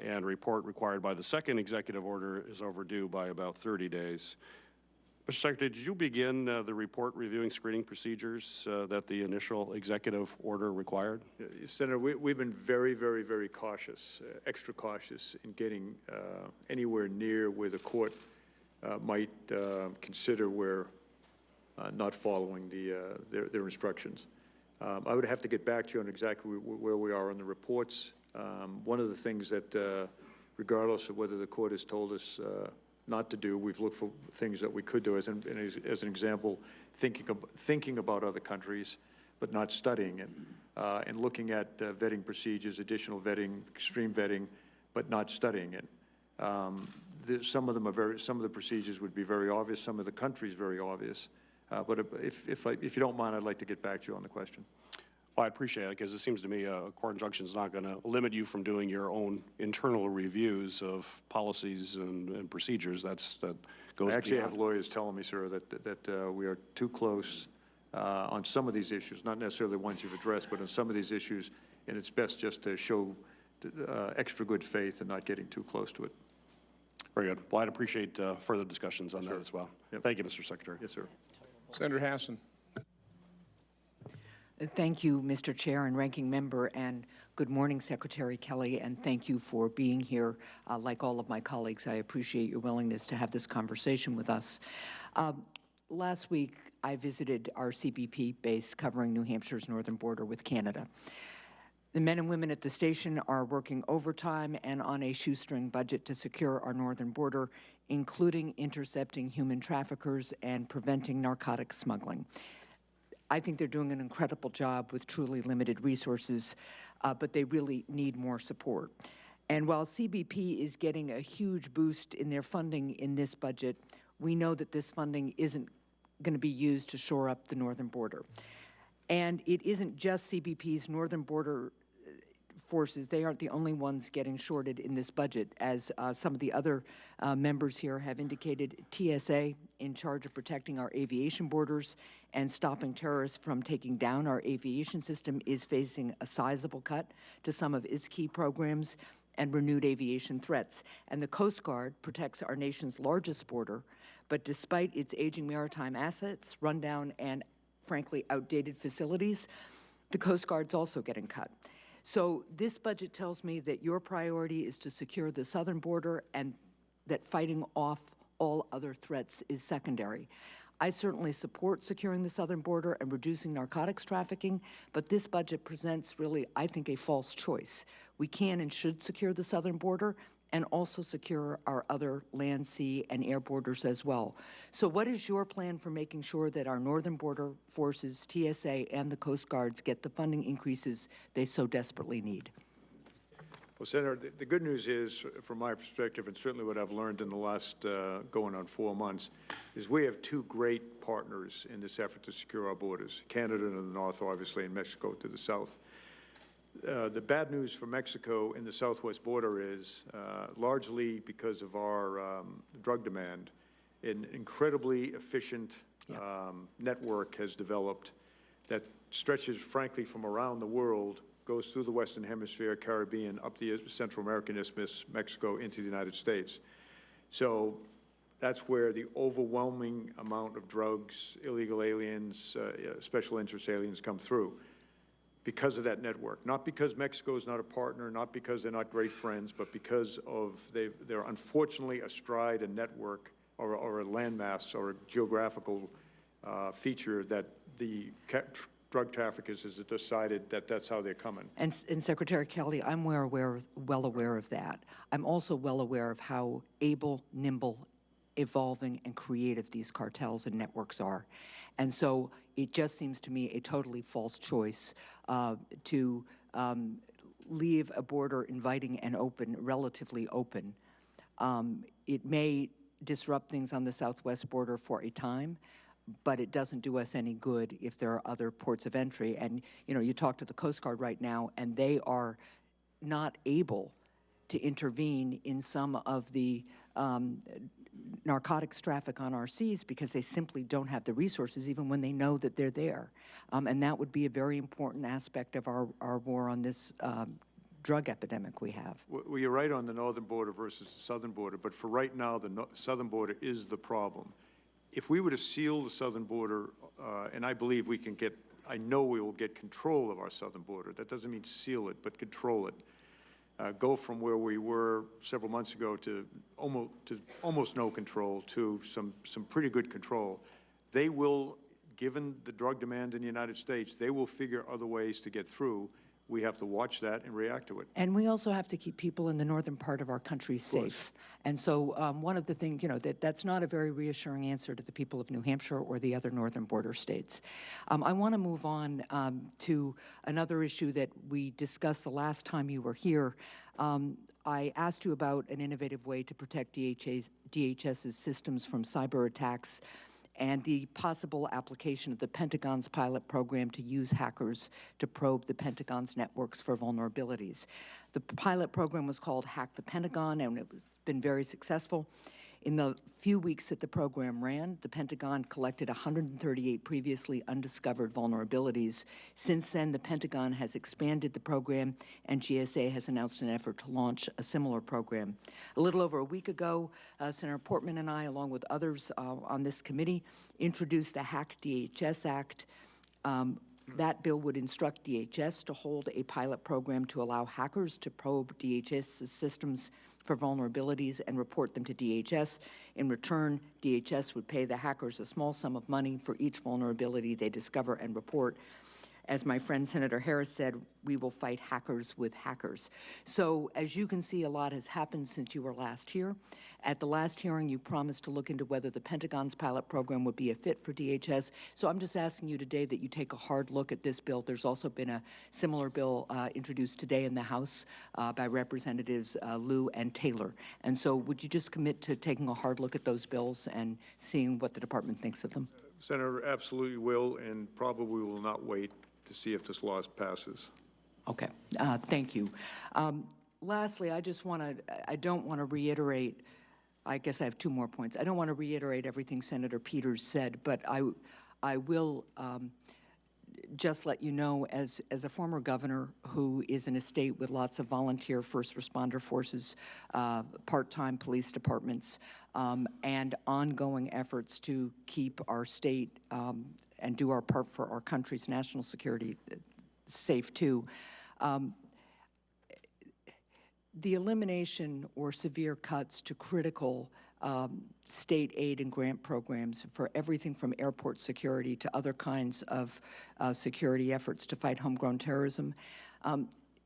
and report required by the second executive order is overdue by about 30 days. Mr. Secretary, did you begin the report reviewing screening procedures that the initial executive order required? Senator, we've been very, very, very cautious, extra cautious in getting anywhere near where the court might consider we're not following their instructions. I would have to get back to you on exactly where we are on the reports. One of the things that, regardless of whether the court has told us not to do, we've looked for things that we could do. As an example, thinking about other countries, but not studying it, and looking at vetting procedures, additional vetting, extreme vetting, but not studying it. Some of the procedures would be very obvious. Some of the countries very obvious. But if you don't mind, I'd like to get back to you on the question. Well, I appreciate it, because it seems to me a court injunction is not going to limit you from doing your own internal reviews of policies and procedures. That goes. I actually have lawyers telling me, sir, that we are too close on some of these issues, not necessarily the ones you've addressed, but on some of these issues, and it's best just to show extra good faith and not getting too close to it. Very good. Well, I'd appreciate further discussions on that as well. Yep. Thank you, Mr. Secretary. Yes, sir. Senator Hassan. Thank you, Mr. Chair and Ranking Member, and good morning, Secretary Kelly, and thank you for being here. Like all of my colleagues, I appreciate your willingness to have this conversation with us. Last week, I visited our CBP base covering New Hampshire's northern border with Canada. The men and women at the station are working overtime and on a shoestring budget to secure our northern border, including intercepting human traffickers and preventing narcotic smuggling. I think they're doing an incredible job with truly limited resources, but they really need more support. And while CBP is getting a huge boost in their funding in this budget, we know that this funding isn't going to be used to shore up the northern border. And it isn't just CBP's northern border forces. They aren't the only ones getting shorted in this budget. As some of the other members here have indicated, TSA, in charge of protecting our aviation borders and stopping terrorists from taking down our aviation system, is facing a sizable cut to some of its key programs and renewed aviation threats. And the Coast Guard protects our nation's largest border, but despite its aging maritime assets, rundown, and frankly outdated facilities, the Coast Guard's also getting cut. So this budget tells me that your priority is to secure the southern border and that fighting off all other threats is secondary. I certainly support securing the southern border and reducing narcotics trafficking, but this budget presents really, I think, a false choice. We can and should secure the southern border and also secure our other land, sea, and air borders as well. So what is your plan for making sure that our northern border forces, TSA, and the Coast Guards get the funding increases they so desperately need? Well, Senator, the good news is, from my perspective, and certainly what I've learned in the last going on 4 months, is we have two great partners in this effort to secure our borders, Canada in the north, obviously, and Mexico to the south. The bad news for Mexico in the southwest border is, largely because of our drug demand, an incredibly efficient network has developed that stretches, frankly, from around the world, goes through the Western Hemisphere, Caribbean, up the Central American Isthmus, Mexico, into the United States. So that's where the overwhelming amount of drugs, illegal aliens, special interest aliens come through, because of that network. Not because Mexico is not a partner, not because they're not great friends, but because of they're unfortunately astride a network or a landmass or a geographical feature that the drug traffickers has decided that that's how they're coming. And Secretary Kelly, I'm well aware of that. I'm also well aware of how able, nimble, evolving, and creative these cartels and networks are. And so it just seems to me a totally false choice to leave a border inviting and open, relatively open. It may disrupt things on the southwest border for a time, but it doesn't do us any good if there are other ports of entry. And, you know, you talk to the Coast Guard right now, and they are not able to intervene in some of the narcotics traffic on our seas because they simply don't have the resources, even when they know that they're there. And that would be a very important aspect of our war on this drug epidemic we have. Well, you're right on the northern border versus the southern border, but for right now, the southern border is the problem. If we were to seal the southern border, and I believe we can get, I know we will get control of our southern border. That doesn't mean seal it, but control it. Go from where we were several months ago to almost no control to some pretty good control. They will, given the drug demand in the United States, they will figure other ways to get through. We have to watch that and react to it. And we also have to keep people in the northern part of our country safe. And so one of the things, you know, that's not a very reassuring answer to the people of New Hampshire or the other northern border states. I want to move on to another issue that we discussed the last time you were here. I asked you about an innovative way to protect DHS's systems from cyber attacks and the possible application of the Pentagon's pilot program to use hackers to probe the Pentagon's networks for vulnerabilities. The pilot program was called Hack the Pentagon, and it was been very successful. In the few weeks that the program ran, the Pentagon collected 138 previously undiscovered vulnerabilities. Since then, the Pentagon has expanded the program, and GSA has announced an effort to launch a similar program. A little over a week ago, Senator Portman and I, along with others on this committee, introduced the Hack DHS Act. That bill would instruct DHS to hold a pilot program to allow hackers to probe DHS systems for vulnerabilities and report them to DHS. In return, DHS would pay the hackers a small sum of money for each vulnerability they discover and report. As my friend Senator Harris said, we will fight hackers with hackers. So as you can see, a lot has happened since you were last here. At the last hearing, you promised to look into whether the Pentagon's pilot program would be a fit for DHS. So I'm just asking you today that you take a hard look at this bill. There's also been a similar bill introduced today in the House by Representatives Lieu and Taylor. And so would you just commit to taking a hard look at those bills and seeing what the department thinks of them? Senator, absolutely will, and probably will not wait to see if this law passes. Okay, thank you. Lastly, I don't want to reiterate, I guess I have two more points. I don't want to reiterate everything Senator Peters said, but I will just let you know, as a former governor who is in a state with lots of volunteer first responder forces, part-time police departments, and ongoing efforts to keep our state and do our part for our country's national security safe too. The elimination or severe cuts to critical state aid and grant programs for everything from airport security to other kinds of security efforts to fight homegrown terrorism,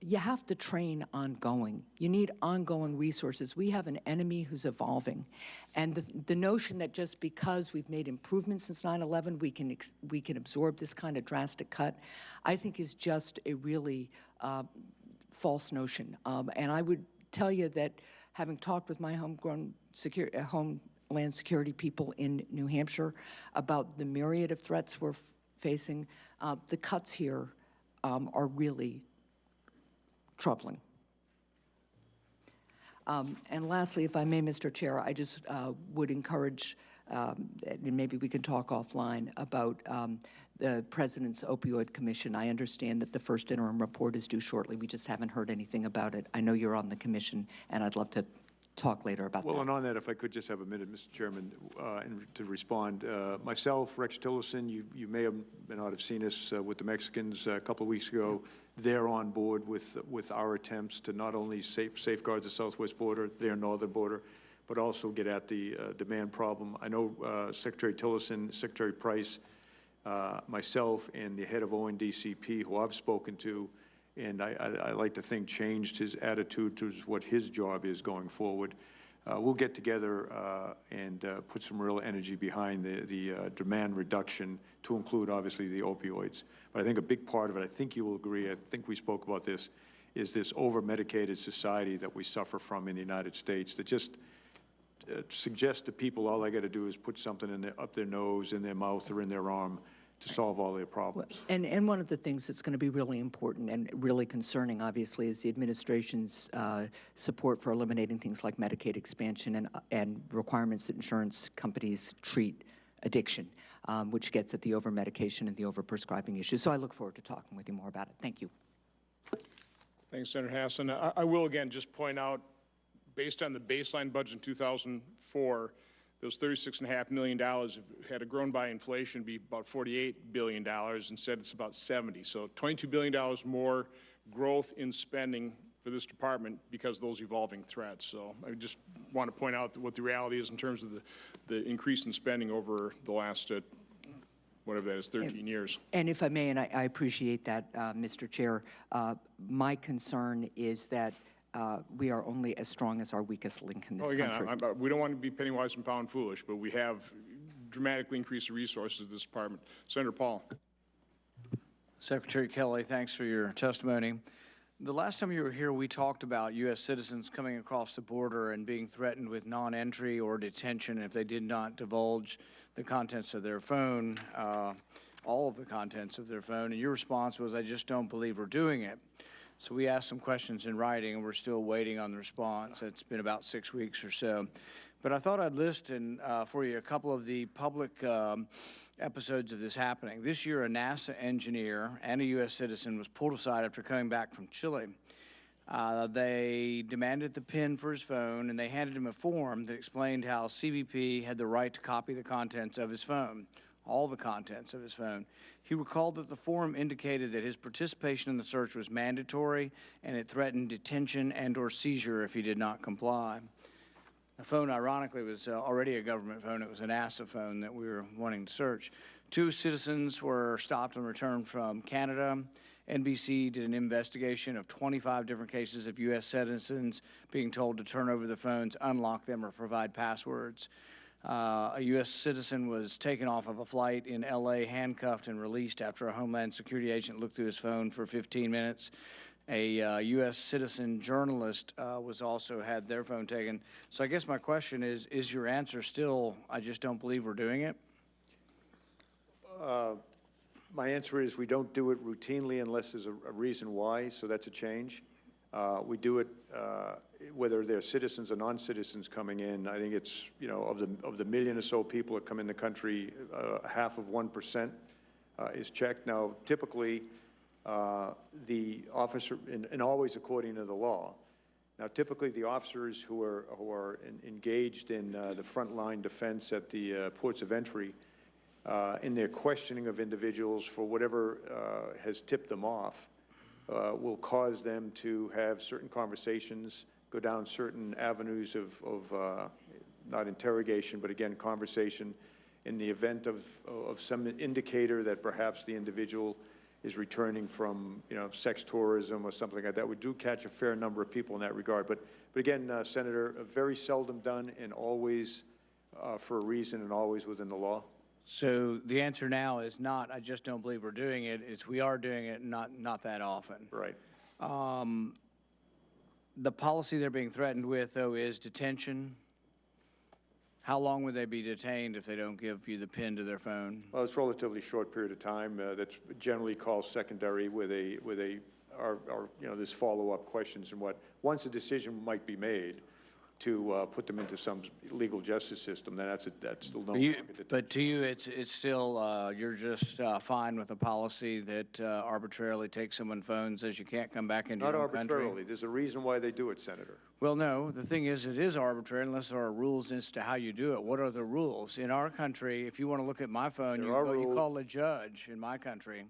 you have to train ongoing. You need ongoing resources. We have an enemy who's evolving. And the notion that just because we've made improvements since 9/11, we can absorb this kind of drastic cut, I think is just a really false notion. And I would tell you that having talked with my Homeland Security people in New Hampshire about the myriad of threats we're facing, the cuts here are really troubling. And lastly, if I may, Mr. Chair, I just would encourage, and maybe we can talk offline, about the President's Opioid Commission. I understand that the first interim report is due shortly. We just haven't heard anything about it. I know you're on the commission, and I'd love to talk later about that. Well, and on that, if I could just have a minute, Mr. Chairman, to respond. Myself, Rex Tillerson, you may have not have seen us with the Mexicans a couple of weeks ago. They're on board with our attempts to not only safeguard the southwest border, their northern border, but also get at the demand problem. I know Secretary Tillerson, Secretary Price, myself, and the head of ONDCP, who I've spoken to, and I like to think changed his attitude to what his job is going forward. We'll get together and put some real energy behind the demand reduction to include, obviously, the opioids. But I think a big part of it, I think you will agree, I think we spoke about this, is this over-medicated society that we suffer from in the United States that just suggests to people all they got to do is put something up their nose, in their mouth, or in their arm to solve all their problems. And one of the things that's going to be really important and really concerning, obviously, is the administration's support for eliminating things like Medicaid expansion and requirements that insurance companies treat addiction, which gets at the over-medication and the over-prescribing issue. So I look forward to talking with you more about it. Thank you. Thanks, Senator Hassan. I will again just point out, based on the baseline budget in 2004, those $36.5 million, had it grown by inflation, be about $48 billion. Instead, it's about 70. So $22 billion more growth in spending for this department because of those evolving threats. So I just want to point out what the reality is in terms of the increase in spending over the last, whatever that is, 13 years. And if I may, and I appreciate that, Mr. Chair, my concern is that we are only as strong as our weakest link in this country. We don't want to be penny wise and pound foolish, but we have dramatically increased the resources of this department. Senator Paul. Secretary Kelly, thanks for your testimony. The last time you were here, we talked about U.S. citizens coming across the border and being threatened with non-entry or detention if they did not divulge the contents of their phone, all of the contents of their phone. And your response was, I just don't believe we're doing it. So we asked some questions in writing, and we're still waiting on the response. It's been about 6 weeks or so. But I thought I'd list for you a couple of the public episodes of this happening. This year, a NASA engineer and a U.S. citizen was pulled aside after coming back from Chile. They demanded the PIN for his phone, and they handed him a form that explained how CBP had the right to copy the contents of his phone, all the contents of his phone. He recalled that the form indicated that his participation in the search was mandatory, and it threatened detention and or seizure if he did not comply. The phone, ironically, was already a government phone. It was a NASA phone that we were wanting to search. 2 citizens were stopped and returned from Canada. NBC did an investigation of 25 different cases of U.S. citizens being told to turn over their phones, unlock them, or provide passwords. A U.S. citizen was taken off of a flight in L.A., handcuffed and released after a Homeland Security agent looked through his phone for 15 minutes. A U.S. citizen journalist was also had their phone taken. So I guess my question is your answer still, I just don't believe we're doing it? My answer is we don't do it routinely unless there's a reason why, so that's a change. We do it whether they're citizens or non-citizens coming in. I think it's, you know, of the million or so people that come in the country, half of 1% is checked. Now, typically, the officer, and always according to the law, now typically the officers who are engaged in the frontline defense at the ports of entry, in their questioning of individuals for whatever has tipped them off, will cause them to have certain conversations, go down certain avenues of not interrogation, but again, conversation in the event of some indicator that perhaps the individual is returning from, you know, sex tourism or something like that. We do catch a fair number of people in that regard. But again, Senator, very seldom done and always for a reason and always within the law. So the answer now is not, I just don't believe we're doing it. It's we are doing it, not that often. Right. The policy they're being threatened with, though, is detention. How long would they be detained if they don't give you the PIN to their phone? Well, it's a relatively short period of time. That's generally called secondary, where they are you know, there's follow-up questions and what. Once a decision might be made to put them into some legal justice system, then that's still no longer detention. But to you, it's still, you're just fine with a policy that arbitrarily takes someone's phone, says you can't come back into your own country? Not arbitrarily. There's a reason why they do it, Senator. Well, no. The thing is, it is arbitrary unless there are rules as to how you do it. What are the rules? In our country, if you want to look at my phone, you call a judge in my country.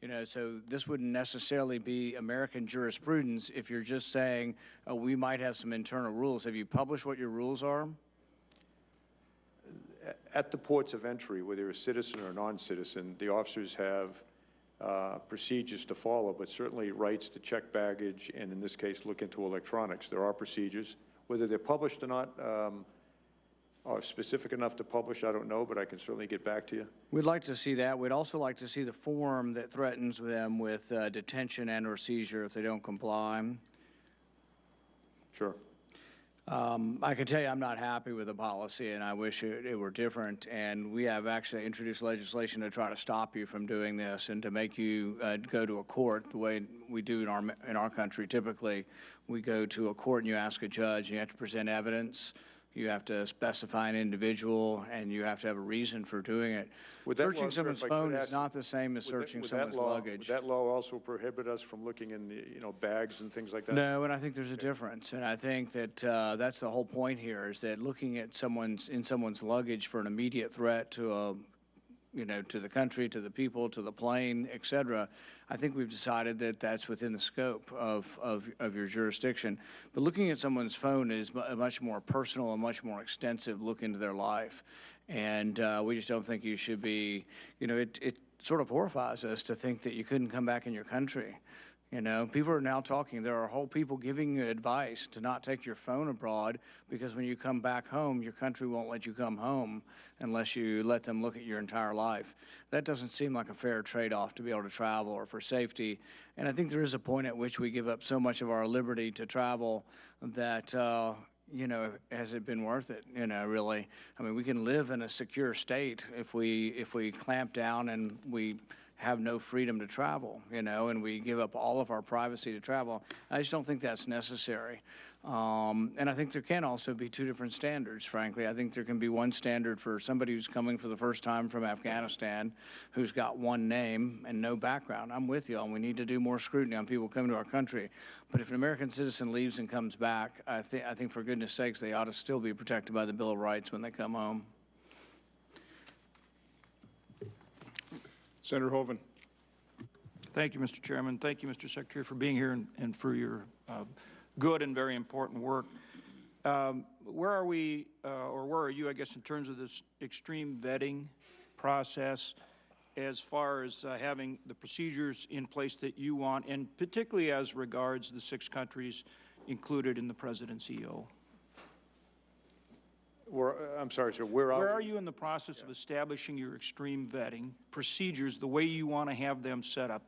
You know, so this wouldn't necessarily be American jurisprudence if you're just saying, oh, we might have some internal rules. Have you published what your rules are? At the ports of entry, whether you're a citizen or a non-citizen, the officers have procedures to follow, but certainly rights to check baggage and, in this case, look into electronics. There are procedures. Whether they're published or not, or specific enough to publish, I don't know, but I can certainly get back to you. We'd like to see that. We'd also like to see the form that threatens them with detention and or seizure if they don't comply. Sure. I can tell you I'm not happy with the policy, and I wish it were different. And we have actually introduced legislation to try to stop you from doing this and to make you go to a court the way we do in our country. Typically, we go to a court and you ask a judge, and you have to present evidence. You have to specify an individual, and you have to have a reason for doing it. Searching someone's phone is not the same as searching someone's luggage. Would that law also prohibit us from looking in, you know, bags and things like that? No, and I think there's a difference. And I think that that's the whole point here, is that looking at someone's luggage for an immediate threat to to the country, to the people, to the plane, et cetera, I think we've decided that that's within the scope of your jurisdiction. But looking at someone's phone is a much more personal, a much more extensive look into their life. And we just don't think you should be, it sort of horrifies us to think that you couldn't come back in your country. You know, people are now talking, there are whole people giving you advice to not take your phone abroad because when you come back home, your country won't let you come home unless you let them look at your entire life. That doesn't seem like a fair trade-off to be able to travel or for safety. And I think there is a point at which we give up so much of our liberty to travel that, has it been worth it, really? I mean, we can live in a secure state if we clamp down and we have no freedom to travel, and we give up all of our privacy to travel. I just don't think that's necessary. And I think there can also be two different standards, frankly. I think there can be one standard for somebody who's coming for the first time from Afghanistan, who's got one name and no background. I'm with you, and we need to do more scrutiny on people coming to our country. But if an American citizen leaves and comes back, I think for goodness sakes, they ought to still be protected by the Bill of Rights when they come home. Senator Hoeven. Thank you, Mr. Chairman. Thank you, Mr. Secretary, for being here and for your good and very important work. Where are we, or where are you, I guess, in terms of this extreme vetting process? as far as having the procedures in place that you want, and particularly as regards the 6 countries included in the President's EO? I'm sorry, sir, where Where are are we? you in the process of establishing your extreme vetting procedures, the way you want to have them set up,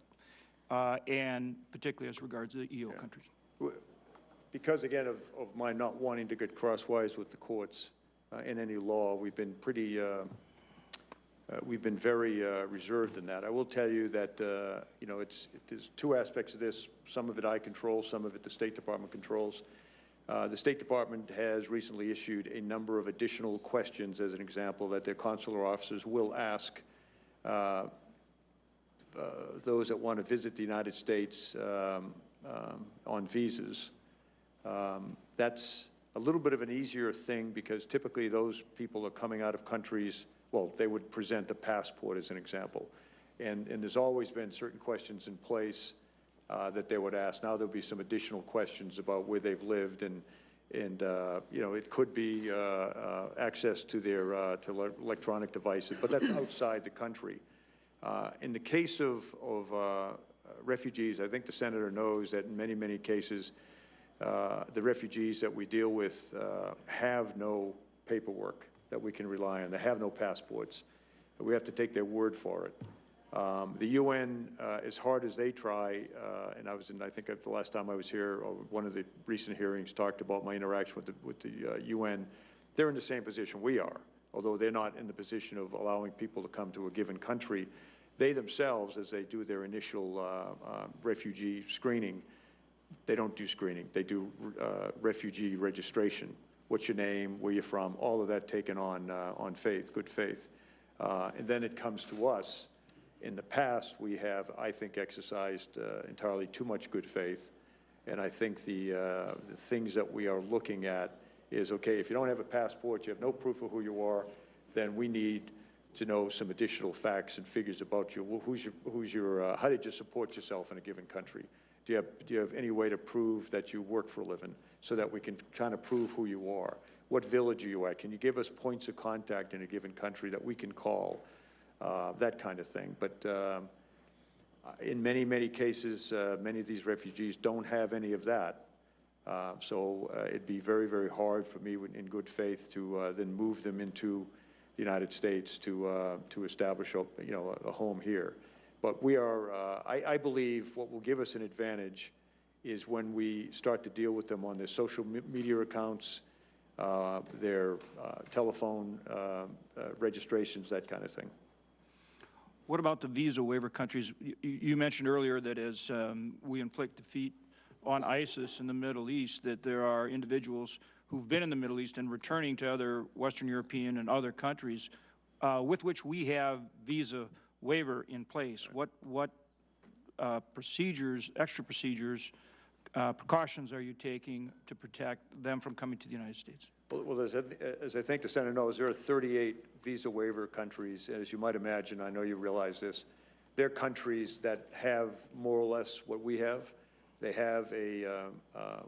and particularly as regards to the EO countries? Because, again, of my not wanting to get crosswise with the courts in any law, we've been very reserved in that. I will tell you that, there's 2 aspects of this. Some of it I control, some of it the State Department controls. The State Department has recently issued a number of additional questions, as an example, that their consular officers will ask those that want to visit the United States on visas. That's a little bit of an easier thing because typically those people are coming out of countries, well, they would present a passport as an example. And there's always been certain questions in place that they would ask. Now there'll be some additional questions about where they've lived and it could be access to their electronic devices, but that's outside the country. In the case of refugees, I think the Senator knows that in many, many cases, the refugees that we deal with have no paperwork that we can rely on. They have no passports. We have to take their word for it. The UN, as hard as they try, and I think the last time I was here, or one of the recent hearings talked about my interaction with the UN, they're in the same position we are, although they're not in the position of allowing people to come to a given country. They themselves, as they do their initial refugee screening, they don't do screening. They do refugee registration. What's your name, where you're from, all of that taken on faith, good faith. And then it comes to us. In the past, we have, I think, exercised entirely too much good faith. And I think the things that we are looking at is, okay, if you don't have a passport, you have no proof of who you are, then we need to know some additional facts and figures about you. Well, how did you support yourself in a given country? Do you have any way to prove that you work for a living so that we can kind of prove who you are? What village are you at? Can you give us points of contact in a given country that we can call? That kind of thing. But in many, many cases, many of these refugees don't have any of that. So it'd be very, very hard for me in good faith to then move them into the United States to establish a home here. But we are, I believe what will give us an advantage is when we start to deal with them on their social media accounts, their telephone registrations, that kind of thing. What about the visa waiver countries? You mentioned earlier that as we inflict defeat on ISIS in the Middle East, that there are individuals who've been in the Middle East and returning to other Western European and other countries with which we have visa waiver in place. What procedures, extra procedures, precautions are you taking to protect them from coming to the United States? Well, as I think the Senator knows, there are 38 visa waiver countries. As you might imagine, I know you realize this, they're countries that have more or less what we have. They have a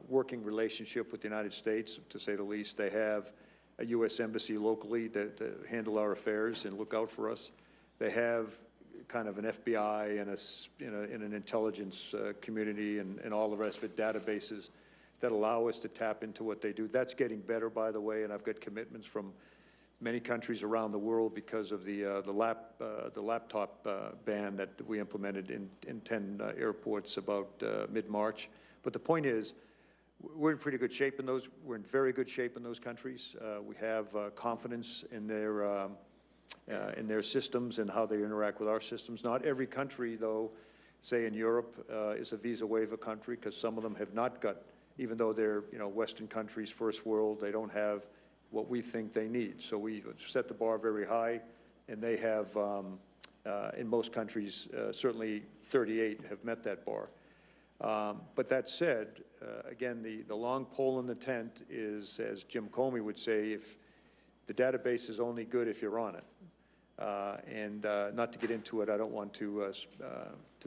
working relationship with the United States, to say the least. They have a U.S. embassy locally to handle our affairs and look out for us. They have kind of an FBI and in an intelligence community and all the rest of it, databases that allow us to tap into what they do. That's getting better, by the way, and I've got commitments from many countries around the world because of the laptop ban that we implemented in 10 airports about mid-March. But the point is, we're in pretty good shape in those. We're in very good shape in those countries. We have confidence in their systems and how they interact with our systems. Not every country, though, say in Europe, is a visa waiver country, because some of them have not got, even though they're Western countries, first world, they don't have what we think they need. So we set the bar very high, and they have, in most countries, certainly 38 have met that bar. But that said, again, the long pole in the tent is, as Jim Comey would say, if the database is only good if you're on it. And not to get into it, I don't want to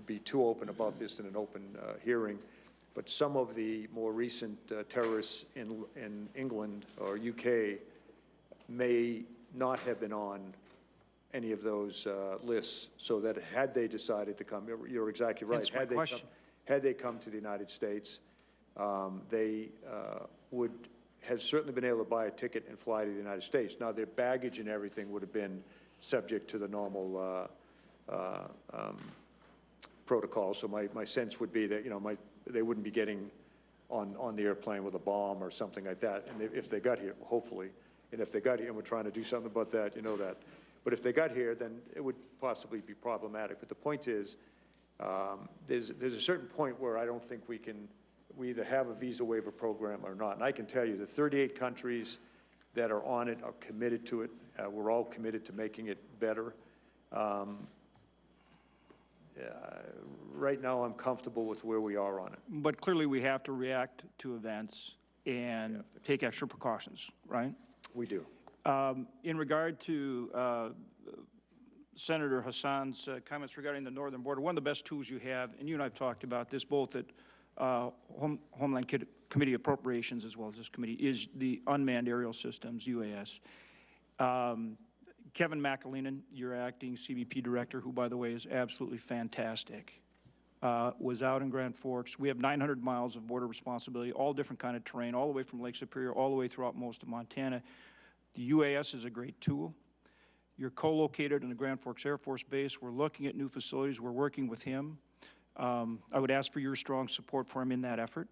be too open about this in an open hearing, but some of the more recent terrorists in England or UK may not have been on any of those lists, so that had they decided to come, you're exactly right. Hence my question. Had they come to the United States, they would have certainly been able to buy a ticket and fly to the United States. Now, their baggage and everything would have been subject to the normal protocol. So my sense would be that, they wouldn't be getting on the airplane with a bomb or something like that. And if they got here, hopefully, and if they got here, and we're trying to do something about that, you know that. But if they got here, then it would possibly be problematic. But the point is, there's a certain point where I don't think we either have a visa waiver program or not. And I can tell you the 38 countries that are on it are committed to it. We're all committed to making it better. Right now, I'm comfortable with where we are on it. But clearly, we have to react to events and take extra precautions, right? We do. In regard to Senator Hassan's comments regarding the northern border, one of the best tools you have, and you and I have talked about this both at Homeland Committee Appropriations as well as this committee, is the unmanned aerial systems, UAS. Kevin McAleenan, your acting CBP director, who, by the way, is absolutely fantastic, was out in Grand Forks. We have 900 miles of border responsibility, all different kind of terrain, all the way from Lake Superior, all the way throughout most of Montana. The UAS is a great tool. You're co-located in the Grand Forks Air Force Base. We're looking at new facilities. We're working with him. I would ask for your strong support for him in that effort.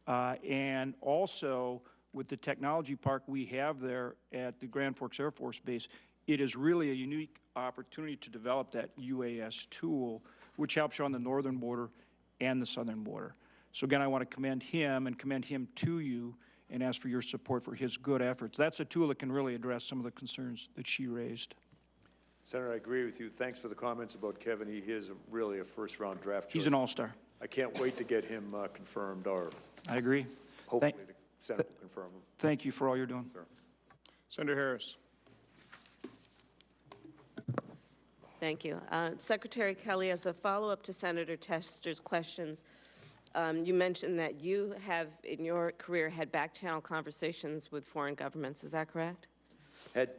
And also, with the technology park we have there at the Grand Forks Air Force Base, it is really a unique opportunity to develop that UAS tool, which helps you on the northern border and the southern border. So again, I want to commend him and commend him to you and ask for your support for his good efforts. That's a tool that can really address some of the concerns that she raised. Senator, I agree with you. Thanks for the comments about Kevin. He is really a first-round draft choice. He's an all-star. I can't wait to get him confirmed, or I agree. hopefully the Senate will confirm him. Thank you for all you're doing. Sure. Senator Harris. Thank you. Secretary Kelly, as a follow-up to Senator Tester's questions, you mentioned that you have, in your career, had back-channel conversations with foreign governments. Is that correct? Had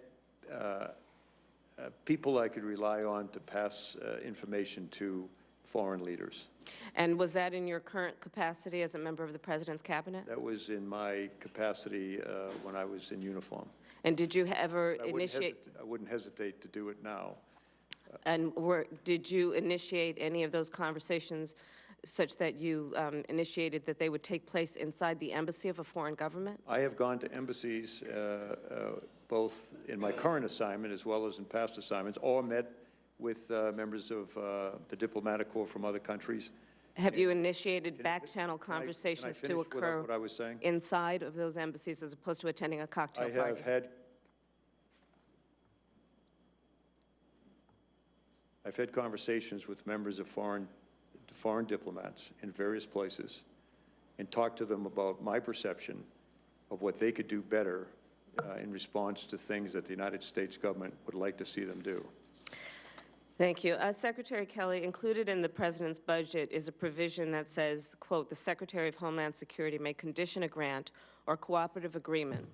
people I could rely on to pass information to foreign leaders. And was that in your current capacity as a member of the President's Cabinet? That was in my capacity when I was in uniform. And did you ever initiate? I wouldn't hesitate to do it now. And did you initiate any of those conversations such that you initiated that they would take place inside the embassy of a foreign government? I have gone to embassies, both in my current assignment as well as in past assignments, or met with members of the diplomatic corps from other countries. Have you initiated back-channel conversations can I to occur what I was saying? inside of those embassies as opposed to attending a cocktail party? I've had conversations with members of foreign diplomats in various places and talked to them about my perception of what they could do better in response to things that the United States government would like to see them do. Thank you. Secretary Kelly, included in the President's budget is a provision that says, quote, the Secretary of Homeland Security may condition a grant or cooperative agreement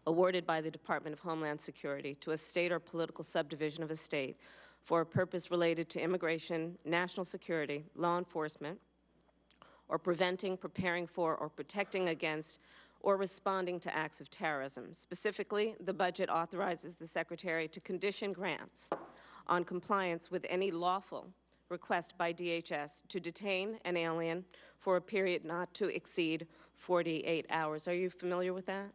awarded by the Department of Homeland Security to a state or political subdivision of a state for a purpose related to immigration, national security, law enforcement, or preventing, preparing for, or protecting against, or responding to acts of terrorism. Specifically, the budget authorizes the Secretary to condition grants on compliance with any lawful request by DHS to detain an alien for a period not to exceed 48 hours. Are you familiar with that?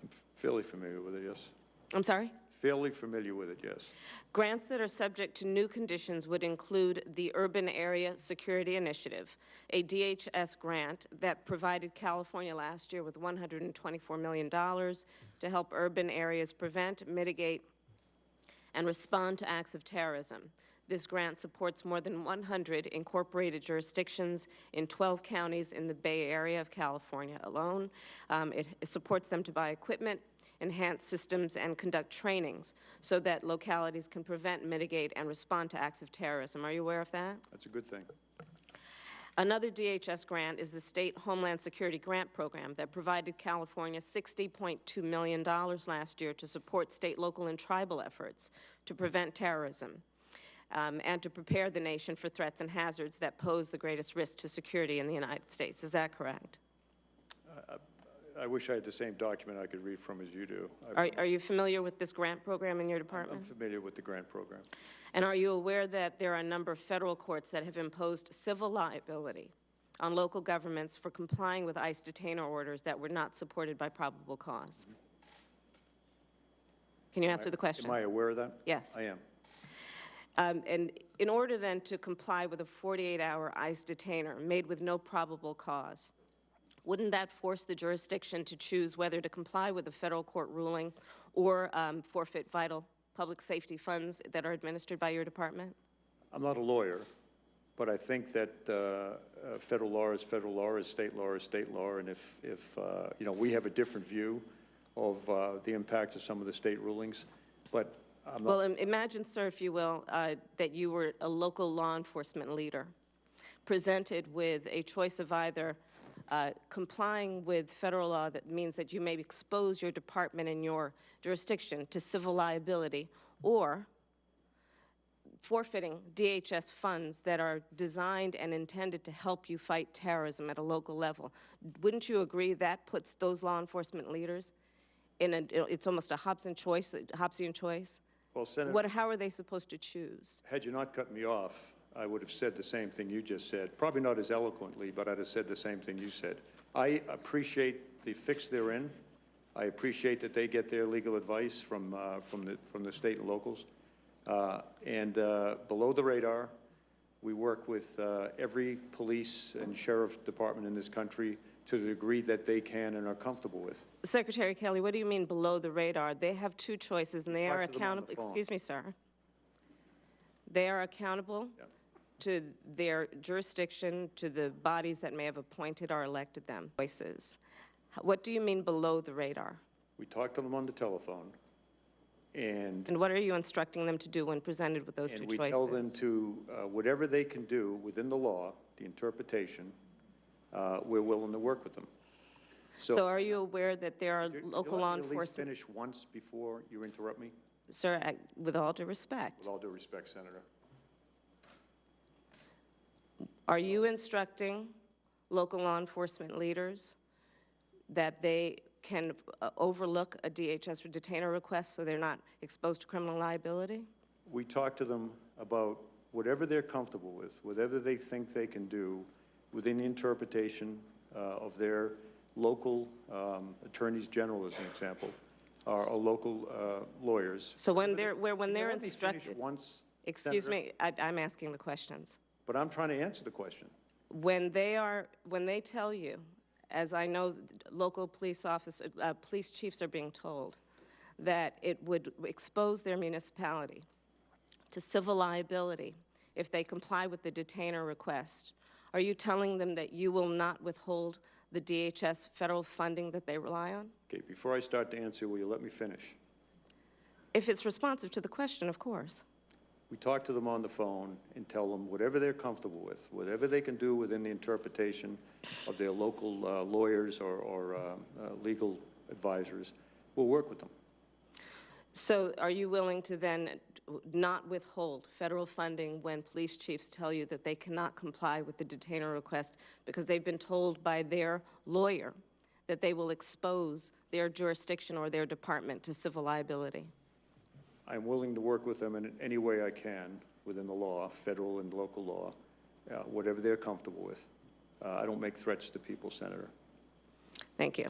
I'm fairly familiar with it, yes. I'm sorry? Fairly familiar with it, yes. Grants that are subject to new conditions would include the Urban Area Security Initiative, a DHS grant that provided California last year with $124 million to help urban areas prevent, mitigate, and respond to acts of terrorism. This grant supports more than 100 incorporated jurisdictions in 12 counties in the Bay Area of California alone. It supports them to buy equipment, enhance systems, and conduct trainings so that localities can prevent, mitigate, and respond to acts of terrorism. Are you aware of that? That's a good thing. Another DHS grant is the State Homeland Security Grant Program that provided California $60.2 million last year to support state, local, and tribal efforts to prevent terrorism and to prepare the nation for threats and hazards that pose the greatest risk to security in the United States. Is that correct? I wish I had the same document I could read from as you do. Are you familiar with this grant program in your I'm department? familiar with the grant program. And are you aware that there are a number of federal courts that have imposed civil liability on local governments for complying with ICE detainer orders that were not supported by probable cause? Can you answer the question? Am I aware of that? Yes. I am. And in order then to comply with a 48-hour ICE detainer made with no probable cause, wouldn't that force the jurisdiction to choose whether to comply with a federal court ruling or forfeit vital public safety funds that are administered by your department? I'm not a lawyer, but I think that federal law is federal law, is state law, and if you know, we have a different view of the impact of some of the state rulings, but I'm not. Well, imagine, sir, if you will, that you were a local law enforcement leader presented with a choice of either complying with federal law that means that you may expose your department and your jurisdiction to civil liability, or forfeiting DHS funds that are designed and intended to help you fight terrorism at a local level. Wouldn't you agree that puts those law enforcement leaders in it's almost a Hobbesian choice? Well, Senator, How are they supposed to choose? had you not cut me off, I would have said the same thing you just said. Probably not as eloquently, but I'd have said the same thing you said. I appreciate the fix they're in. I appreciate that they get their legal advice from the state and locals. Below the radar, we work with every police and sheriff department in this country to the degree that they can and are comfortable with. Secretary Kelly, what do you mean below the radar? They have two choices, and they are Talk to them on the accountable. phone. Excuse me, sir. They are accountable Yep. to their jurisdiction, to the bodies that may have appointed or elected them. Voices. What do you mean below the radar? We talk to them on the telephone, and And what are you instructing them to do when presented with those two choices? we tell them to, whatever they can do within the law, the interpretation, we're willing to work with them. So are you aware that there are You local let law me at least enforcement? finish once before you interrupt me? Sir, with all due respect, With all due respect, Senator. are you instructing local law enforcement leaders that they can overlook a DHS detainer request so they're not exposed to criminal liability? We talk to them about whatever they're comfortable with, whatever they think they can do within the interpretation of their local attorneys general, as an example, or local lawyers. So when they're Can you let me instructed, finish once, excuse Senator? me, I'm asking the questions. But I'm trying to answer the question. When they tell you, as I know local police chiefs are being told, that it would expose their municipality to civil liability if they comply with the detainer request, are you telling them that you will not withhold the DHS federal funding that they rely on? Okay, before I start to answer, will you let me finish? If it's responsive to the question, of course. We talk to them on the phone and tell them whatever they're comfortable with, whatever they can do within the interpretation of their local lawyers or legal advisors, we'll work with them. So are you willing to then not withhold federal funding when police chiefs tell you that they cannot comply with the detainer request because they've been told by their lawyer that they will expose their jurisdiction or their department to civil liability? I'm willing to work with them in any way I can within the law, federal and local law, whatever they're comfortable with. I don't make threats to people, Senator. Thank you.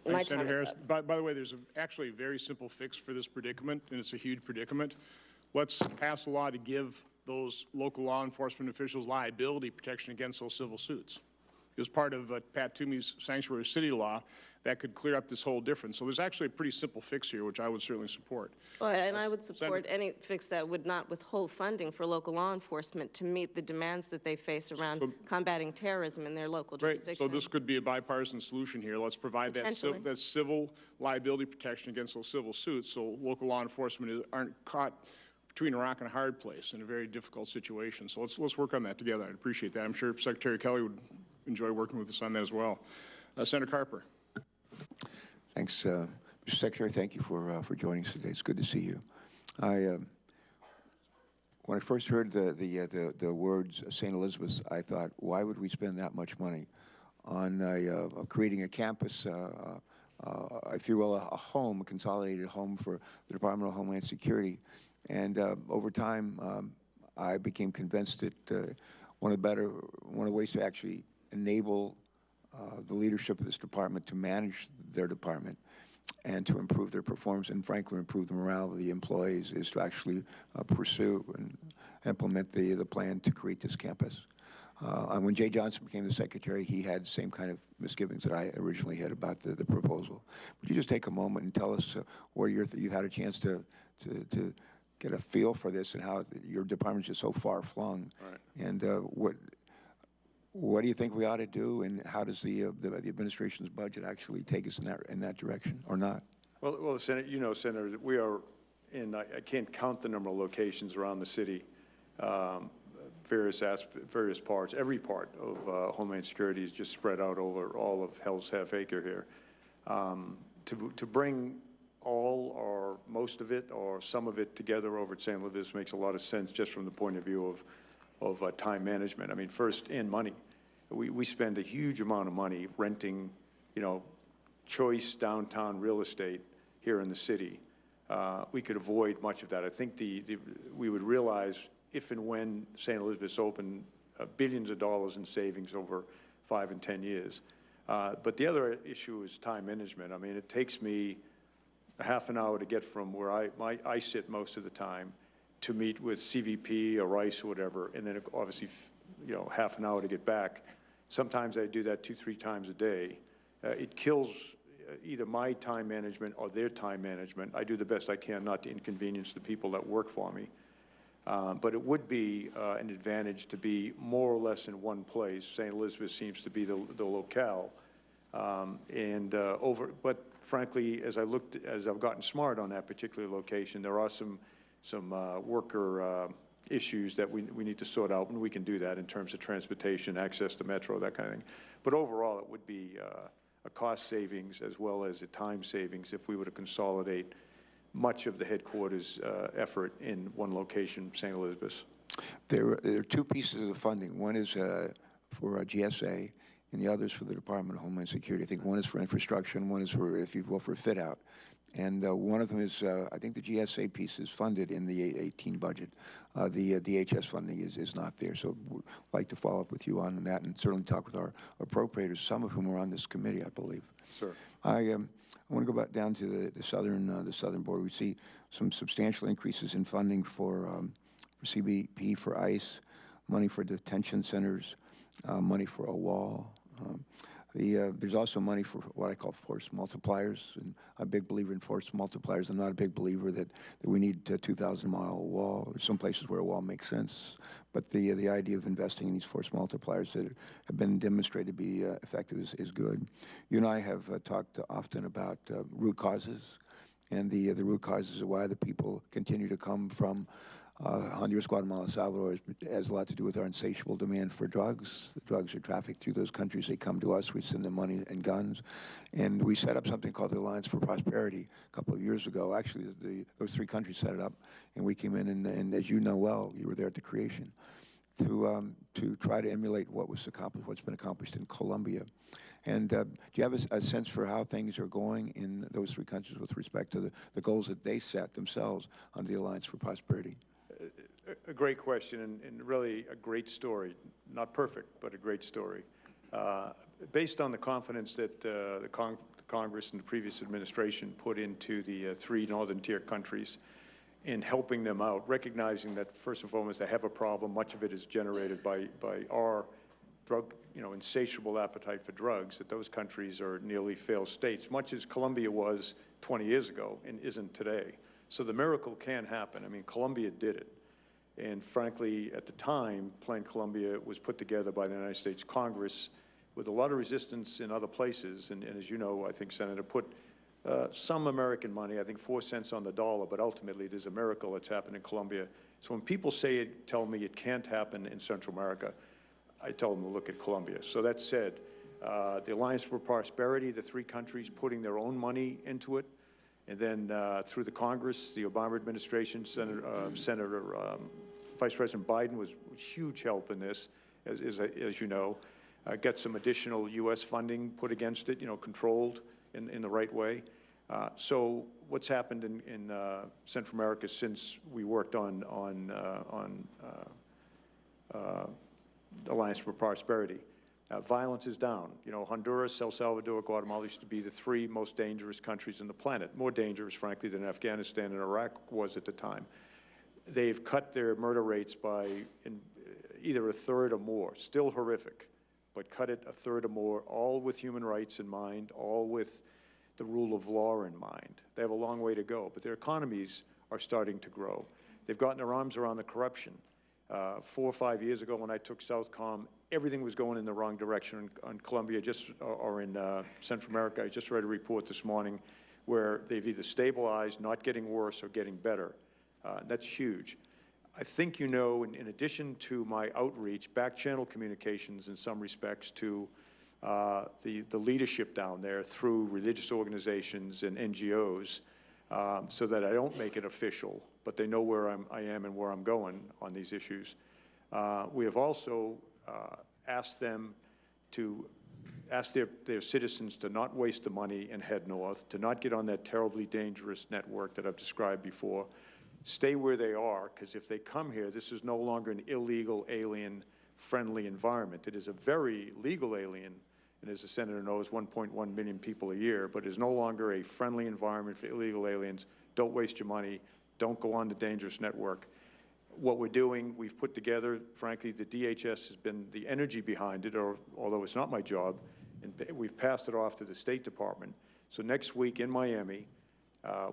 Thanks, Senator Harris. By the way, there's actually a very simple fix for this predicament, and it's a huge predicament. Let's pass a law to give those local law enforcement officials liability protection against those civil suits. It was part of Pat Toomey's sanctuary city law that could clear up this whole difference. So there's actually a pretty simple fix here, which I would certainly support. Well, and I would support any fix that would not withhold funding for local law enforcement to meet the demands that they face around combating terrorism in their local Right, jurisdiction. so this could be a bipartisan solution here. Let's provide that civil liability protection against those civil suits so local law enforcement aren't caught between a rock and a hard place in a very difficult situation. So let's work on that together. I'd appreciate that. I'm sure Secretary Kelly would enjoy working with us on that as well. Senator Carper. Thanks, Mr. Secretary. Thank you for joining us today. It's good to see you. When I first heard the words St. Elizabeth's, I thought, why would we spend that much money on creating a campus, if you will, a home, a consolidated home for the Department of Homeland Security? And over time, I became convinced that one of the ways to actually enable the leadership of this department to manage their department and to improve their performance and, frankly, improve the morale of the employees is to actually pursue and implement the plan to create this campus. And when Jay Johnson became the secretary, he had the same kind of misgivings that I originally had about the proposal. Would you just take a moment and tell us where you've had a chance to get a feel for this and how your department's just so far flung, right. And what do you think we ought to do, and how does the administration's budget actually take us in that direction, or not? Well, Senator, you know, Senator, we are in, I can't count the number of locations around the city, various parts, every part of Homeland Security is just spread out over all of Hell's Half Acre here. To bring all or most of it or some of it together over at St. Louis makes a lot of sense just from the point of view of time management. I mean, first, in money. We spend a huge amount of money renting, you know, choice downtown real estate here in the city. We could avoid much of that. I think we would realize if and when St. Elizabeth's open, billions of dollars in savings over 5 and 10 years. But the other issue is time management. I mean, it takes me a half an hour to get from where I sit most of the time to meet with CVP or RICE or whatever, and then obviously, you know, half an hour to get back. Sometimes I do that 2-3 times a day. It kills either my time management or their time management. I do the best I can not to inconvenience the people that work for me. But it would be an advantage to be more or less in one place. St. Elizabeth seems to be the locale. But frankly, as I've gotten smart on that particular location, there are some worker issues that we need to sort out, and we can do that in terms of transportation, access to metro, that kind of thing. But overall, it would be a cost savings as well as a time savings if we were to consolidate much of the headquarters effort in one location, St. Elizabeth's. There are two pieces of the funding. One is for GSA, and the other is for the Department of Homeland Security. I think one is for infrastructure, and one is for, if you will, for fit out. And one of them is, I think the GSA piece is funded in the 18 budget. The DHS funding is not there. So we'd like to follow up with you on that and certainly talk with our appropriators, some of whom are on this committee, I believe. Sir. I want to go back down to the southern border. We see some substantial increases in funding for CBP, for ICE, money for detention centers, money for a wall. There's also money for what I call force multipliers, and I'm a big believer in force multipliers. I'm not a big believer that we need a 2,000-mile wall. There's some places where a wall makes sense, but the idea of investing in these force multipliers that have been demonstrated to be effective is good. You and I have talked often about root causes, and the root causes of why the people continue to come from Honduras, Guatemala, Salvador has a lot to do with our insatiable demand for drugs. The drugs are trafficked through those countries. They come to us. We send them money and guns. And we set up something called the Alliance for Prosperity a couple of years ago. Actually, those 3 countries set it up, and we came in, and as you know well, you were there at the creation, to try to emulate what's been accomplished in Colombia. And do you have a sense for how things are going in those 3 countries with respect to the goals that they set themselves under the Alliance for Prosperity? A great question, and really a great story. Not perfect, but a great story. Based on the confidence that the Congress and the previous administration put into the 3 northern tier countries in helping them out, recognizing that first and foremost they have a problem. Much of it is generated by our drug, insatiable appetite for drugs, that those countries are nearly failed states, much as Colombia was 20 years ago and isn't today. So the miracle can happen. I mean, Colombia did it. And frankly, at the time, Plan Colombia was put together by the United States Congress with a lot of resistance in other places. And as you know, I think, Senator, put some American money, I think 4 cents on the dollar, but ultimately it is a miracle that's happened in Colombia. So when people say it, tell me it can't happen in Central America, I tell them to look at Colombia. So that said, the Alliance for Prosperity, the 3 countries putting their own money into it, and then through the Congress, the Obama administration, Vice President Biden was huge help in this, as you know. Get some additional U.S. funding put against it, controlled in the right way. So what's happened in Central America since we worked on Alliance for Prosperity? Violence is down. Honduras, El Salvador, Guatemala used to be the 3 most dangerous countries on the planet, more dangerous, frankly, than Afghanistan and Iraq was at the time. They've cut their murder rates by either a third or more, still horrific, but cut it a third or more, all with human rights in mind, all with the rule of law in mind. They have a long way to go, but their economies are starting to grow. They've gotten their arms around the corruption. 4 or 5 years ago when I took Southcom, everything was going in the wrong direction in Colombia or in Central America. I just read a report this morning where they've either stabilized, not getting worse, or getting better. That's huge. I think in addition to my outreach, back-channel communications in some respects to the leadership down there through religious organizations and NGOs, so that I don't make it official, but they know where I am and where I'm going on these issues. We have also asked them to ask their citizens to not waste the money and head north, to not get on that terribly dangerous network that I've described before. Stay where they are, because if they come here, this is no longer an illegal, alien-friendly environment. It is a very legal alien, and as the Senator knows, 1.1 million people a year, but it is no longer a friendly environment for illegal aliens. Don't waste your money. Don't go on the dangerous network. What we're doing, we've put together, frankly, the DHS has been the energy behind it, although it's not my job, and we've passed it off to the State Department. So next week in Miami,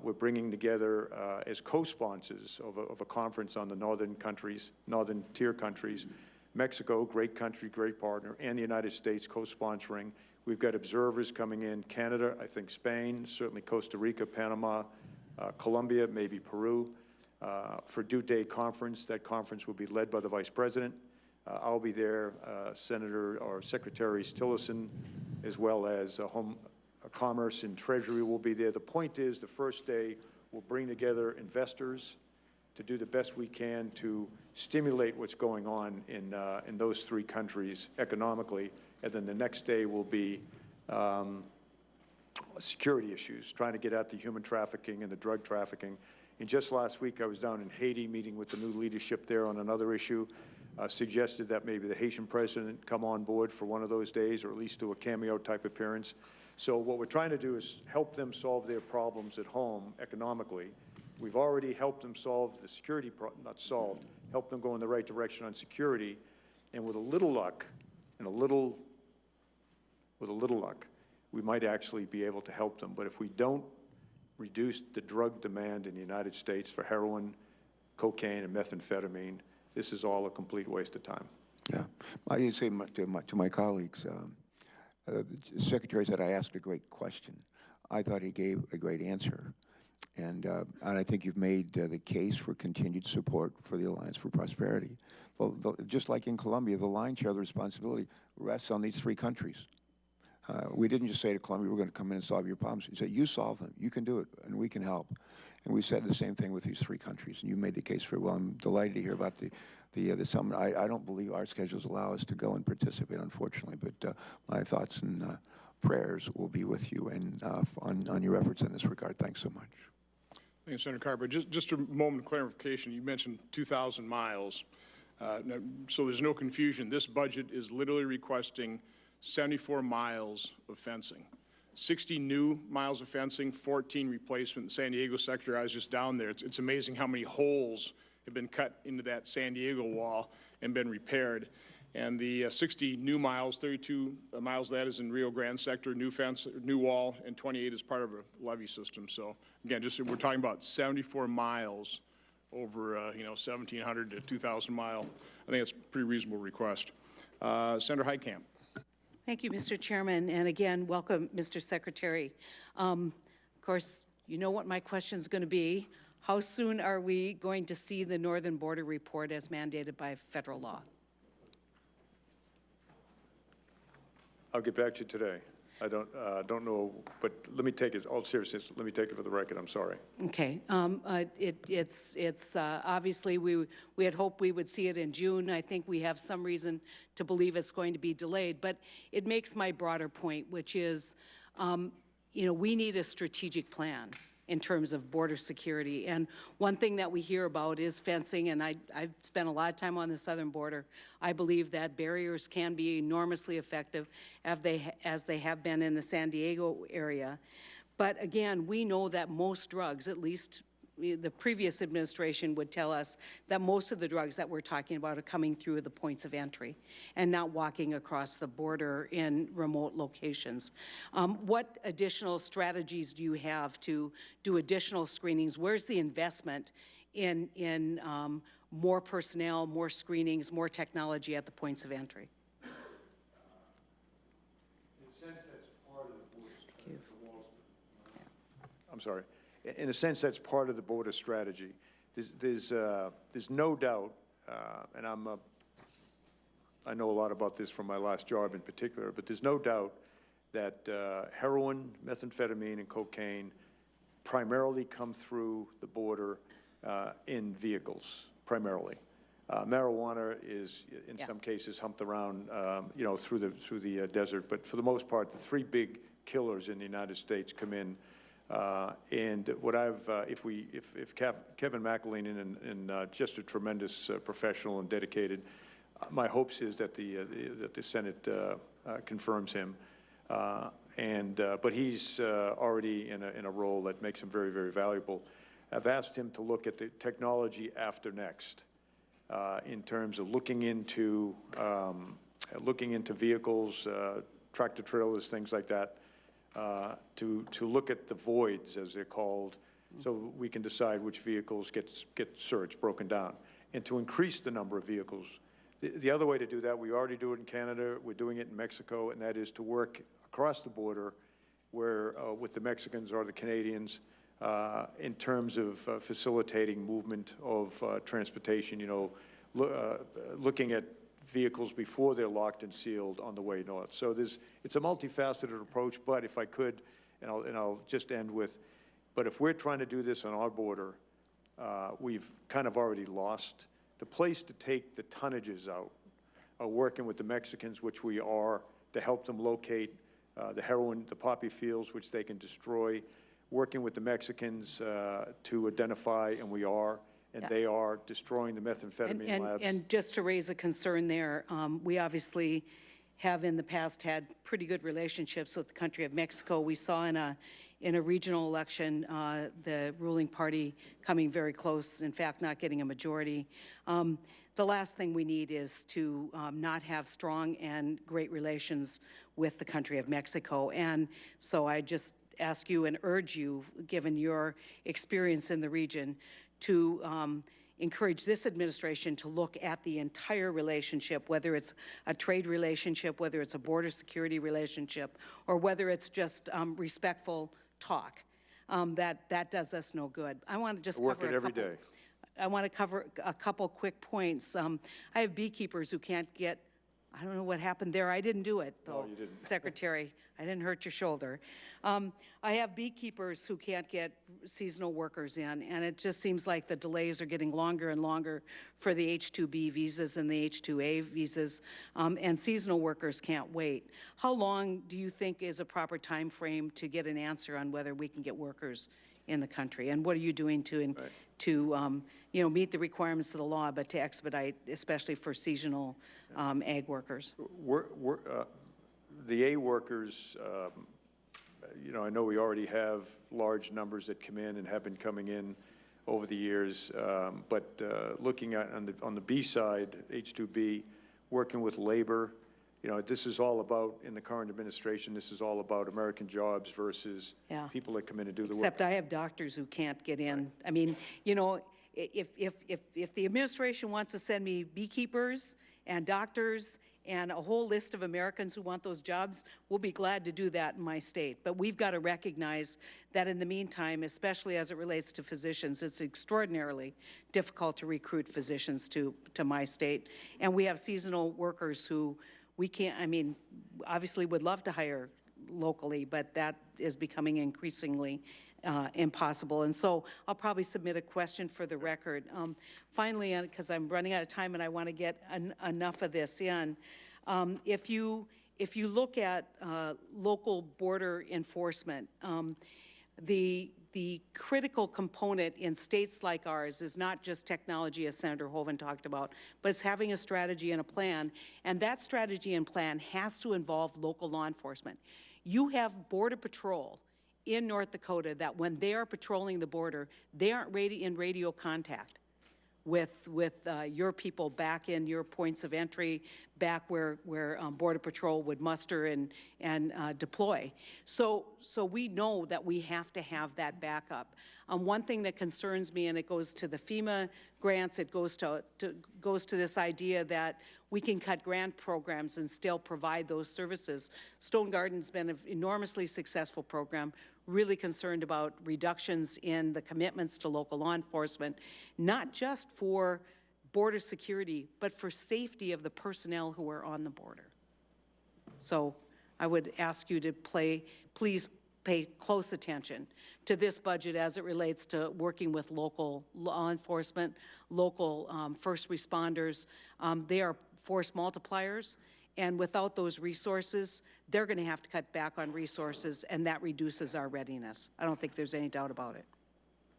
we're bringing together as co-sponsors of a conference on the northern tier countries, Mexico, great country, great partner, and the United States co-sponsoring. We've got observers coming in, Canada, I think Spain, certainly Costa Rica, Panama, Colombia, maybe Peru, for Due Day conference. That conference will be led by the Vice President. I'll be there, Secretary Tillerson, as well as Commerce and Treasury will be there. The point is, the first day, we'll bring together investors to do the best we can to stimulate what's going on in those 3 countries economically, and then the next day will be security issues, trying to get at the human trafficking and the drug trafficking. And just last week, I was down in Haiti meeting with the new leadership there on another issue, suggested that maybe the Haitian president come on board for one of those days, or at least do a cameo-type appearance. So what we're trying to do is help them solve their problems at home economically. We've already helped them solve the security problem, not solved, helped them go in the right direction on security. And with a little luck, with a little luck, we might actually be able to help them. But if we don't reduce the drug demand in the United States for heroin, cocaine, and methamphetamine, this is all a complete waste of time. Yeah. I did say to my colleagues, the Secretary said I asked a great question. I thought he gave a great answer. And I think you've made the case for continued support for the Alliance for Prosperity. Well, just like in Colombia, the lion's share of the responsibility rests on these 3 countries. We didn't just say to Colombia, we're going to come in and solve your problems. We said, you solve them. You can do it, and we can help. And we said the same thing with these 3 countries, and you made the case very well. I'm delighted to hear about the summit. I don't believe our schedules allow us to go and participate, unfortunately, but my thoughts and prayers will be with you and on your efforts in this regard. Thanks so much. Thank you, Senator Carper. Just a moment of clarification. You mentioned 2,000 miles. So there's no confusion. This budget is literally requesting 74 miles of fencing. 60 new miles of fencing, 14 replacement in the San Diego sector. I was just down there. It's amazing how many holes have been cut into that San Diego wall and been repaired. And the 60 new miles, 32 miles of that is in Rio Grande sector, new fence, new wall, and 28 is part of a levee system. So again, just we're talking about 74 miles over 1,700 to 2,000 mile. I think that's a pretty reasonable request. Senator Heitkamp. Thank you, Mr. Chairman, and again, welcome, Mr. Secretary. Of course, you know what my question is going to be. How soon are we going to see the Northern Border Report as mandated by federal law? I'll get back to you today. I don't know, but let me take it, all seriousness, let me take it for the record, I'm sorry. Okay. It's obviously, we had hoped we would see it in June. I think we have some reason to believe it's going to be delayed, but it makes my broader point, which is, we need a strategic plan in terms of border security. And one thing that we hear about is fencing, and I've spent a lot of time on the southern border. I believe that barriers can be enormously effective as they have been in the San Diego area. But again, we know that most drugs, at least the previous administration would tell us that most of the drugs that we're talking about are coming through the points of entry and not walking across the border in remote locations. What additional strategies do you have to do additional screenings? Where's the investment in more personnel, more screenings, more technology at the points of entry? I'm sorry. In a sense, that's part of the border strategy. There's no doubt, and I know a lot about this from my last job in particular, but there's no doubt that heroin, methamphetamine, and cocaine primarily come through the border in vehicles, primarily. Marijuana is, in some cases, humped around, through the desert. But for the most part, the three big killers in the United States come in. And what if Kevin McAleenan and just a tremendous professional and dedicated, my hopes is that the Senate confirms him. But he's already in a role that makes him very, very valuable. I've asked him to look at the technology after next, in terms of looking into vehicles, tractor trailers, things like that. To look at the voids, as they're called, so we can decide which vehicles get searched, broken down, and to increase the number of vehicles. The other way to do that, we already do it in Canada, we're doing it in Mexico, and that is to work across the border where, with the Mexicans or the Canadians, in terms of facilitating movement of transportation, looking at vehicles before they're locked and sealed on the way north. So it's a multifaceted approach, but if I could, and I'll just end with, but if we're trying to do this on our border, we've kind of already lost. The place to take the tonnages out are working with the Mexicans, which we are, to help them locate the heroin, the poppy fields, which they can destroy, working with the Mexicans to identify, and we are, and they are destroying the methamphetamine labs. And just to raise a concern there, we obviously have in the past had pretty good relationships with the country of Mexico. We saw in a regional election the ruling party coming very close, in fact, not getting a majority. The last thing we need is to not have strong and great relations with the country of Mexico. And so I just ask you and urge you, given your experience in the region, to encourage this administration to look at the entire relationship, whether it's a trade relationship, whether it's a border security relationship, or whether it's just respectful talk. That does us no good. I want to just work it every day. I want to cover a couple quick points. I have beekeepers who can't get, I don't know what happened there. I didn't do it, though. No, you didn't. Secretary, I didn't hurt your shoulder. I have beekeepers who can't get seasonal workers in, and it just seems like the delays are getting longer and longer for the H-2B visas and the H-2A visas, and seasonal workers can't wait. How long do you think is a proper time frame to get an answer on whether we can get workers in the country? And what are you doing to meet the requirements of the law, but to expedite, especially for seasonal ag workers? The A workers, I know we already have large numbers that come in and have been coming in over the years, but looking at on the B side, H-2B, working with labor, this is all about, in the current administration, this is all about American jobs versus people that come in and do the work. Except I have doctors who can't get in. Right. I mean, if the administration wants to send me beekeepers and doctors and a whole list of Americans who want those jobs, we'll be glad to do that in my state. But we've got to recognize that in the meantime, especially as it relates to physicians, it's extraordinarily difficult to recruit physicians to my state. And we have seasonal workers who we can't, I mean, obviously would love to hire locally, but that is becoming increasingly impossible. And so I'll probably submit a question for the record. Finally, because I'm running out of time and I want to get enough of this in, if you look at local border enforcement, the critical component in states like ours is not just technology, as Senator Hoeven talked about, but it's having a strategy and a plan, and that strategy and plan has to involve local law enforcement. You have Border Patrol in North Dakota that when they are patrolling the border, they aren't in radio contact with your people back in your points of entry, back where Border Patrol would muster and deploy. So we know that we have to have that backup. One thing that concerns me, and it goes to the FEMA grants, it goes to this idea that we can cut grant programs and still provide those services. Stone Garden's been an enormously successful program, really concerned about reductions in the commitments to local law enforcement, not just for border security, but for safety of the personnel who are on the border. So I would ask you to please pay close attention to this budget as it relates to working with local law enforcement, local first responders. They are force multipliers, and without those resources, they're going to have to cut back on resources, and that reduces our readiness. I don't think there's any doubt about it.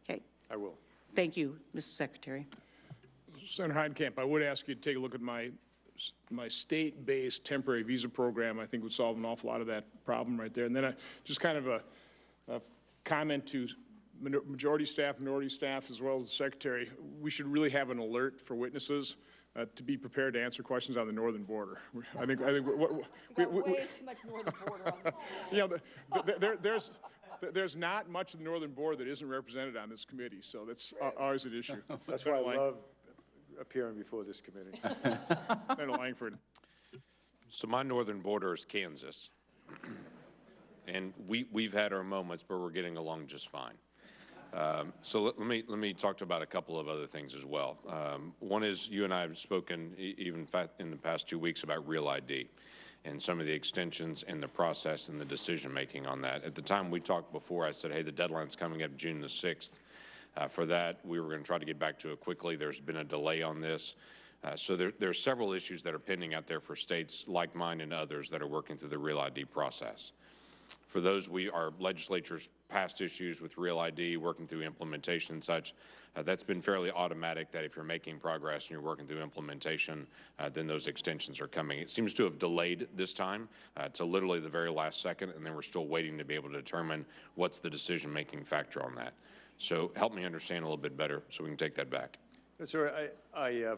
Okay? I will. Thank you, Mr. Secretary. Senator Heidenkamp, I would ask you to take a look at my state-based temporary visa program. I think would solve an awful lot of that problem right there. And then just kind of a comment to majority staff, minority staff, as well as the Secretary. We should really have an alert for witnesses to be prepared to answer questions on the northern border. I think way too much northern border on you know, there's not much of the northern border that isn't represented on this committee, so that's always an issue. That's why I love appearing before this committee. Senator Langford. So my northern border is Kansas, and we've had our moments, but we're getting along just fine. So let me talk about a couple of other things as well. One is you and I have spoken even in the past 2 weeks about Real ID and some of the extensions and the process and the decision making on that. At the time we talked before, I said, hey, the deadline's coming up June the 6th. For that, we were going to try to get back to it quickly. There's been a delay on this. So there's several issues that are pending out there for states like mine and others that are working through the Real ID process. For those, our legislature's past issues with Real ID, working through implementation and such, that's been fairly automatic that if you're making progress and you're working through implementation, then those extensions are coming. It seems to have delayed this time to literally the very last second, and then we're still waiting to be able to determine what's the decision-making factor on that. So help me understand a little bit better so we can take that back. Sir,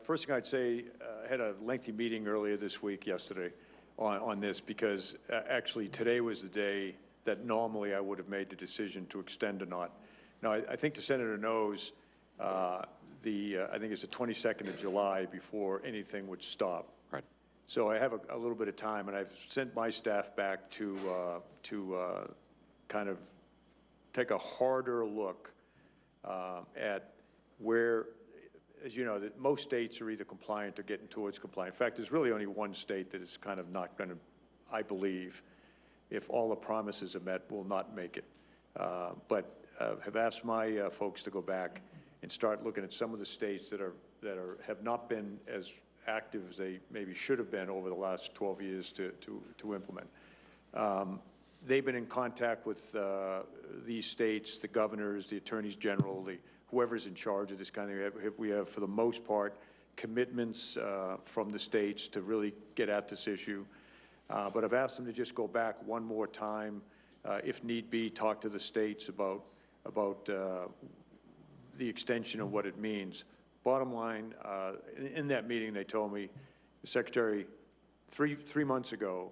first thing I'd say, I had a lengthy meeting earlier this week, yesterday, on this, because actually today was the day that normally I would have made the decision to extend or not. Now, I think the Senator knows I think it's the 22nd of July before anything would stop. Right. So I have a little bit of time, and I've sent my staff back to kind of take a harder look at where, as you know, that most states are either compliant or getting towards compliant. In fact, there's really only one state that is kind of not going to, I believe, if all the promises are met, will not make it. But have asked my folks to go back and start looking at some of the states that have not been as active as they maybe should have been over the last 12 years to implement. They've been in contact with these states, the governors, the attorneys general, whoever's in charge of this kind of thing. We have, for the most part, commitments from the states to really get at this issue. But I've asked them to just go back one more time, if need be, talk to the states about the extension of what it means. Bottom line, in that meeting, they told me, the Secretary, three months ago,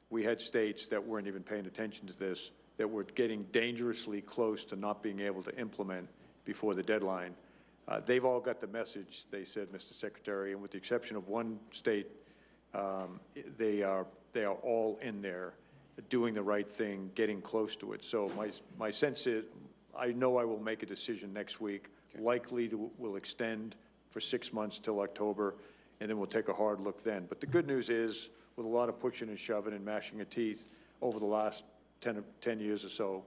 we had states that weren't even paying attention to this, that were getting dangerously close to not being able to implement before the deadline. They've all got the message, they said, Mr. Secretary, and with the exception of one state, they are all in there doing the right thing, getting close to it. So my sense is, I know I will make a decision next week, likely will extend for 6 months till October, and then we'll take a hard look then. But the good news is, with a lot of pushing and shoving and mashing of teeth over the last 10 years or so,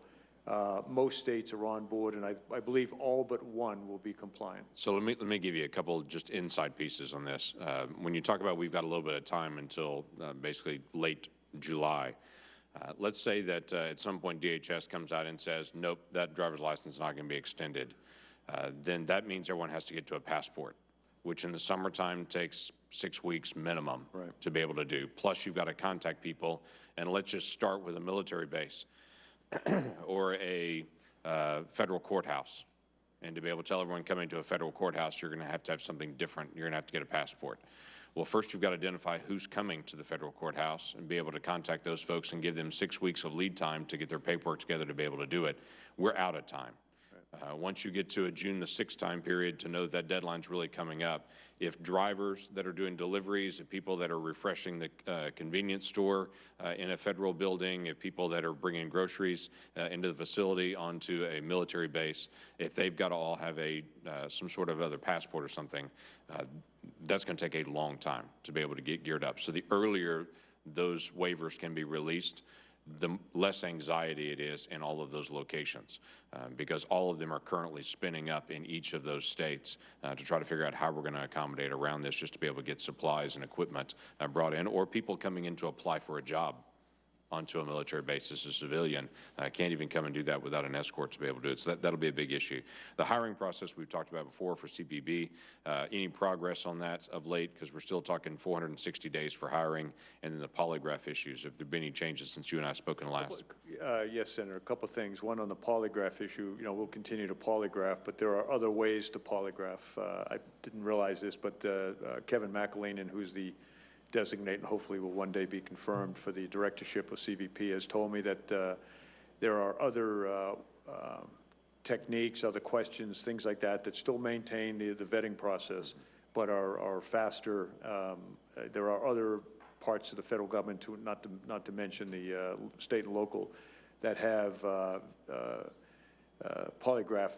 most states are on board, and I believe all but one will be compliant. So let me give you a couple just inside pieces on this. When you talk about we've got a little bit of time until basically late July, let's say that at some point DHS comes out and says, nope, that driver's license is not going to be extended. Then that means everyone has to get to a passport, which in the summertime takes 6 weeks minimum to be able to do. Plus, you've got to contact people, and let's just start with a military base or a federal courthouse. And to be able to tell everyone coming to a federal courthouse, you're going to have something different. You're going to have to get a passport. Well, first you've got to identify who's coming to the federal courthouse and be able to contact those folks and give them 6 weeks of lead time to get their paperwork together to be able to do it. We're out of time. Once you get to a June the 6th time period to know that deadline's really coming up, if drivers that are doing deliveries, if people that are refreshing the convenience store in a federal building, if people that are bringing groceries into the facility onto a military base, if they've got to all have some sort of other passport or something, that's going to take a long time to be able to get geared up. So the earlier those waivers can be released, the less anxiety it is in all of those locations, because all of them are currently spinning up in each of those states to try to figure out how we're going to accommodate around this, just to be able to get supplies and equipment brought in, or people coming in to apply for a job onto a military base as a civilian. Can't even come and do that without an escort to be able to do it. So that'll be a big issue. The hiring process we've talked about before for CBP, any progress on that of late? Because we're still talking 460 days for hiring, and then the polygraph issues. Have there been any changes since you and I have spoken last? Yes, Senator, a couple of things. One, on the polygraph issue, we'll continue to polygraph, but there are other ways to polygraph. I didn't realize this, but Kevin McAleenan, who's the designate and hopefully will one day be confirmed for the directorship of CBP, has told me that there are other techniques, other questions, things like that, that still maintain the vetting process, but are faster. There are other parts of the federal government, not to mention the state and local, that have polygraph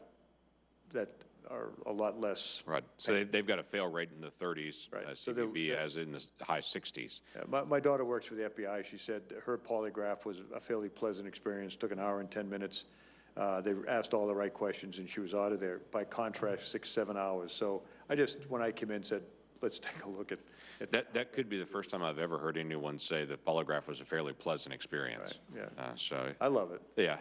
that are a lot less. Right. So they've got a fail rate in the 30s, right. CBP as in the high 60s. Yeah, my daughter works for the FBI. She said her polygraph was a fairly pleasant experience, took an hour and 10 minutes. They asked all the right questions, and she was out of there. By contrast, 6-7 hours. So when I came in, said, let's take a look at that. That could be the first time I've ever heard anyone say that polygraph was a fairly pleasant experience. Right. Yeah. So I love it. Yeah.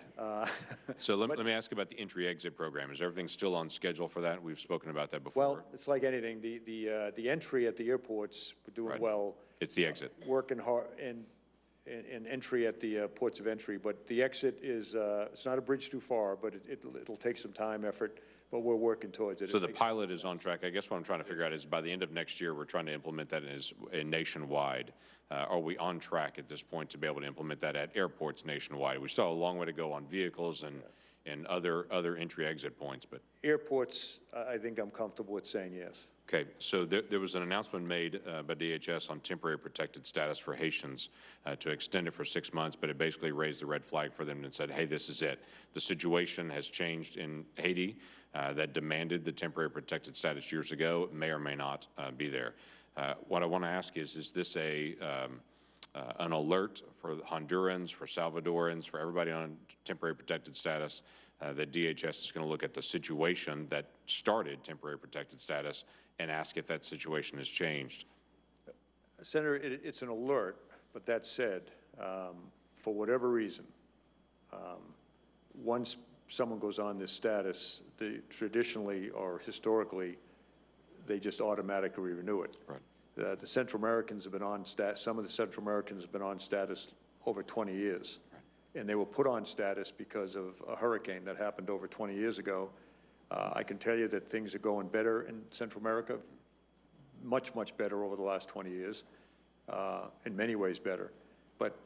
So let me ask about the entry-exit program. Is everything still on schedule for that? We've spoken about that before. Well, it's like anything. The entry at the airports, we're doing well. It's the exit. Working hard and entry at the ports of entry, but the exit is it's not a bridge too far, but it'll take some time, effort. But we're working towards it. So the pilot is on track. I guess what I'm trying to figure out is by the end of next year, we're trying to implement that nationwide. Are we on track at this point to be able to implement that at airports nationwide? We still have a long way to go on vehicles and other entry-exit points. But airports, I think I'm comfortable with saying yes. Okay, so there was an announcement made by DHS on temporary protected status for Haitians to extend it for 6 months, but it basically raised the red flag for them and said, hey, this is it. The situation has changed in Haiti that demanded the temporary protected status years ago. It may or may not be there. What I want to ask is this an alert for Hondurans, for Salvadorans, for everybody on temporary protected status, that DHS is going to look at the situation that started temporary protected status and ask if that situation has changed? Senator, it's an alert, but that said, for whatever reason, once someone goes on this status, traditionally or historically, they just automatically renew it. Right. The Central Americans have been on status, some of the Central Americans have been on status over 20 years. Right. And they were put on status because of a hurricane that happened over 20 years ago. I can tell you that things are going better in Central America, much, much better over the last 20 years, in many ways better. But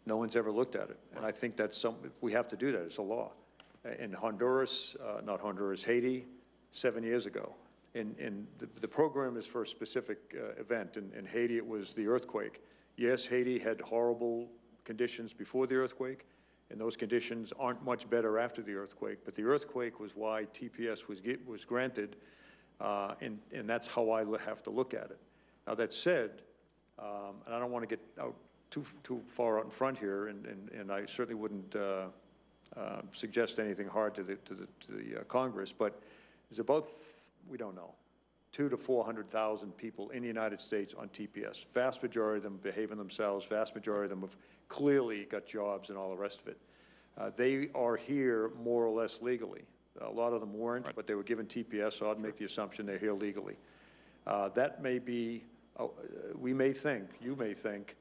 no one's ever looked at it. And I think that's we have to do that. It's a law. In Honduras, not Honduras, Haiti, 7 years ago. And the program is for a specific event. In Haiti, it was the earthquake. Yes, Haiti had horrible conditions before the earthquake, and those conditions aren't much better after the earthquake. But the earthquake was why TPS was granted, and that's how I have to look at it. Now, that said, and I don't want to get out too far out in front here, and I certainly wouldn't suggest anything hard to the Congress, but there's about, we don't know, 200,000 to 400,000 people in the United States on TPS. Vast majority of them behaving themselves, vast majority of them have clearly got jobs and all the rest of it. They are here more or less legally. A lot of them weren't, right, but they were given TPS, so I'd make the assumption they're here legally. That may be, we may think, you may think,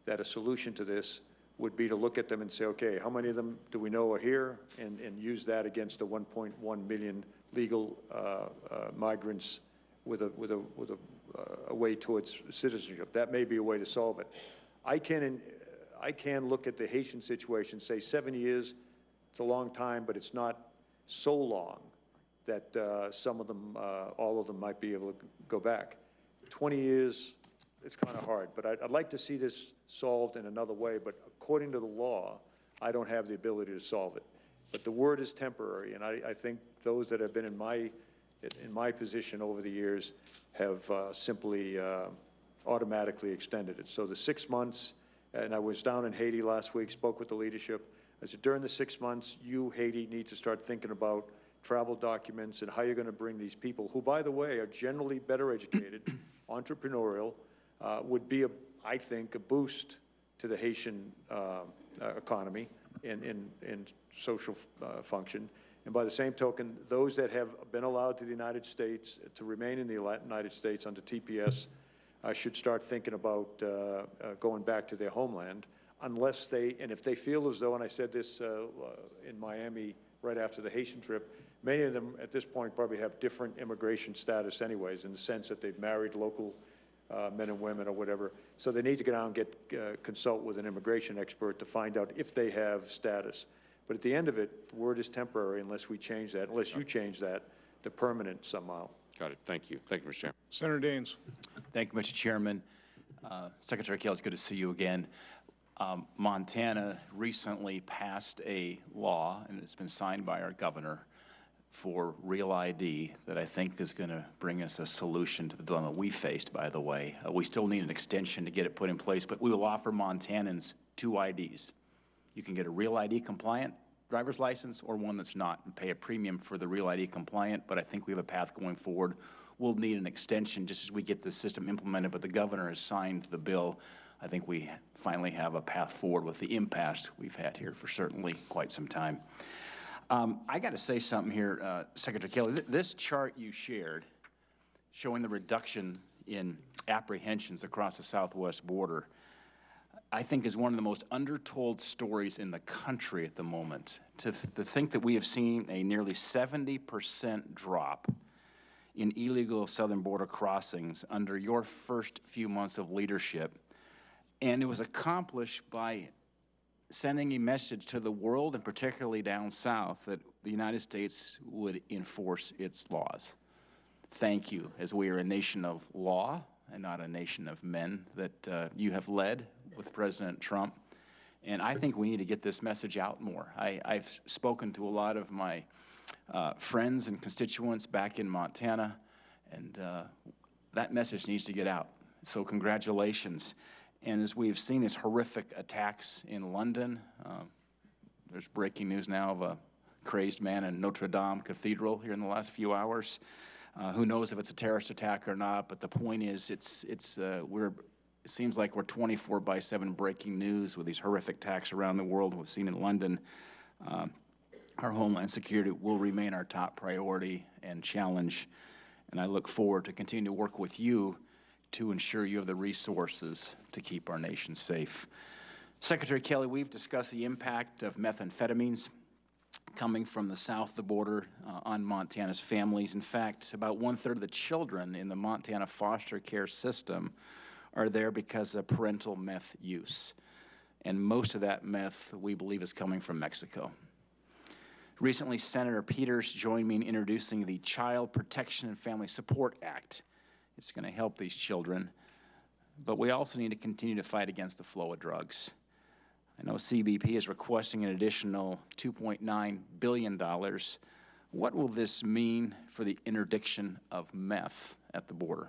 that a solution to this would be to look at them and say, okay, how many of them do we know are here, and use that against the 1.1 million legal migrants with a way towards citizenship. That may be a way to solve it. I can look at the Haitian situation, say 7 years, it's a long time, but it's not so long that some of them, all of them might be able to go back. 20 years, it's kind of hard, but I'd like to see this solved in another way, but according to the law, I don't have the ability to solve it. But the word is temporary, and I think those that have been in my position over the years have simply automatically extended it. So the 6 months, and I was down in Haiti last week, spoke with the leadership. I said, during the 6 months, you, Haiti, need to start thinking about travel documents and how you're going to bring these people, who, by the way, are generally better educated, entrepreneurial, would be, I think, a boost to the Haitian economy and social function. And by the same token, those that have been allowed to the United States, to remain in the United States under TPS, should start thinking about going back to their homeland, unless they, and if they feel as though, and I said this in Miami right after the Haitian trip, many of them at this point probably have different immigration status anyways, in the sense that they've married local men and women or whatever. So they need to get out and get consult with an immigration expert to find out if they have status. But at the end of it, the word is temporary unless we change that, unless you change that to permanent somehow. Got it. Thank you. Thank you, Mr. Chairman. Senator Daines. Thank you, Mr. Chairman. Secretary Kelly, it's good to see you again. Montana recently passed a law, and it's been signed by our governor, for real ID that I think is going to bring us a solution to the dilemma we faced, by the way. We still need an extension to get it put in place, but we will offer Montanans 2 IDs. You can get a real ID compliant driver's license or one that's not, and pay a premium for the real ID compliant, but I think we have a path going forward. We'll need an extension just as we get the system implemented, but the governor has signed the bill. I think we finally have a path forward with the impasse we've had here for certainly quite some time. I got to say something here, Secretary Kelly. This chart you shared showing the reduction in apprehensions across the southwest border, I think is one of the most undertold stories in the country at the moment. To think that we have seen a nearly 70% drop in illegal southern border crossings under your first few months of leadership, and it was accomplished by sending a message to the world, and particularly down south, that the United States would enforce its laws. Thank you, as we are a nation of law and not a nation of men that you have led with President Trump. And I think we need to get this message out more. I've spoken to a lot of my friends and constituents back in Montana, and that message needs to get out. So congratulations. And as we've seen these horrific attacks in London, there's breaking news now of a crazed man in Notre Dame Cathedral here in the last few hours. Who knows if it's a terrorist attack or not, but the point is it seems like we're 24/7 breaking news with these horrific attacks around the world we've seen in London. Our Homeland Security will remain our top priority and challenge, and I look forward to continue to work with you to ensure you have the resources to keep our nation safe. Secretary Kelly, we've discussed the impact of methamphetamines coming from the south of the border on Montana's families. In fact, about 1/3 of the children in the Montana foster care system are there because of parental meth use. And most of that meth, we believe, is coming from Mexico. Recently, Senator Peters joined me in introducing the Child Protection and Family Support Act. It's going to help these children, but we also need to continue to fight against the flow of drugs. I know CBP is requesting an additional $2.9 billion. What will this mean for the interdiction of meth at the border?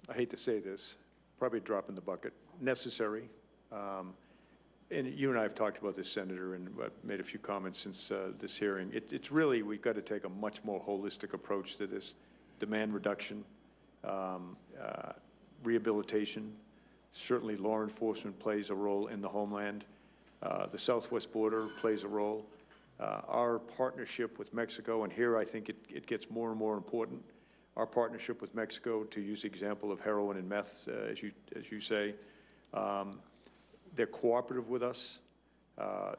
I hate to say this, probably a drop in the bucket, necessary. And you and I have talked about this, Senator, and I've made a few comments since this hearing. It's really, we've got to take a much more holistic approach to this. Demand reduction, rehabilitation, certainly law enforcement plays a role in the Homeland. The southwest border plays a role. Our partnership with Mexico, and here I think it gets more and more important, our partnership with Mexico, to use the example of heroin and meth, as you say, they're cooperative with us.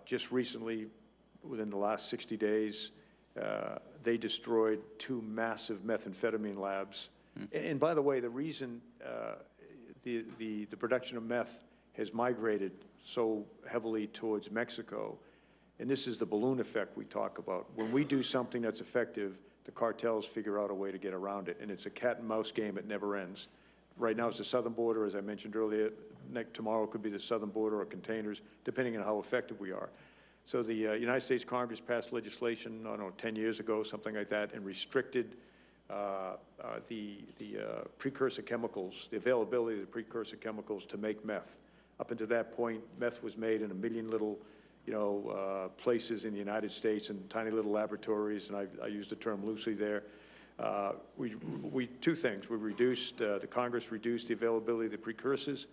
Just recently, within the last 60 days, they destroyed 2 massive methamphetamine labs. And by the way, the reason the production of meth has migrated so heavily towards Mexico, and this is the balloon effect we talk about. When we do something that's effective, the cartels figure out a way to get around it, and it's a cat and mouse game. It never ends. Right now it's the southern border, as I mentioned earlier. Tomorrow could be the southern border or containers, depending on how effective we are. So the United States Congress passed legislation, I don't know, 10 years ago, something like that, and restricted the precursor chemicals, the availability of the precursor chemicals to make meth. Up until that point, meth was made in a million little, places in the United States and tiny little laboratories, and I use the term loosely there. Two things. The Congress reduced the availability of the precursors,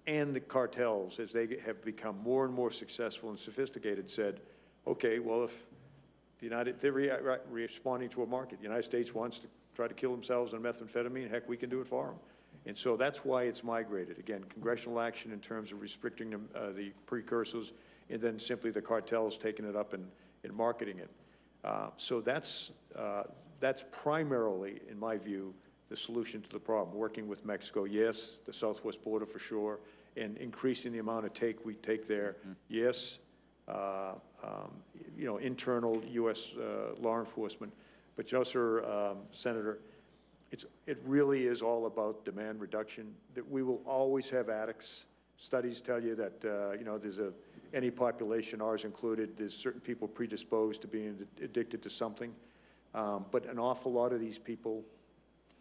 and the cartels, as they have become more and more successful and sophisticated, said, okay, well, if they're responding to a market. The United States wants to try to kill themselves on methamphetamine, heck, we can do it for them. And so that's why it's migrated. Again, congressional action in terms of restricting the precursors, and then simply the cartels taking it up and marketing it. So that's primarily, in my view, the solution to the problem. Working with Mexico, yes, the southwest border for sure, and increasing the amount of we take there, yes, internal U.S. Law enforcement. But sir, Senator, it really is all about demand reduction. That we will always have addicts. Studies tell you that there's any population, ours included, there's certain people predisposed to being addicted to something. But an awful lot of these people,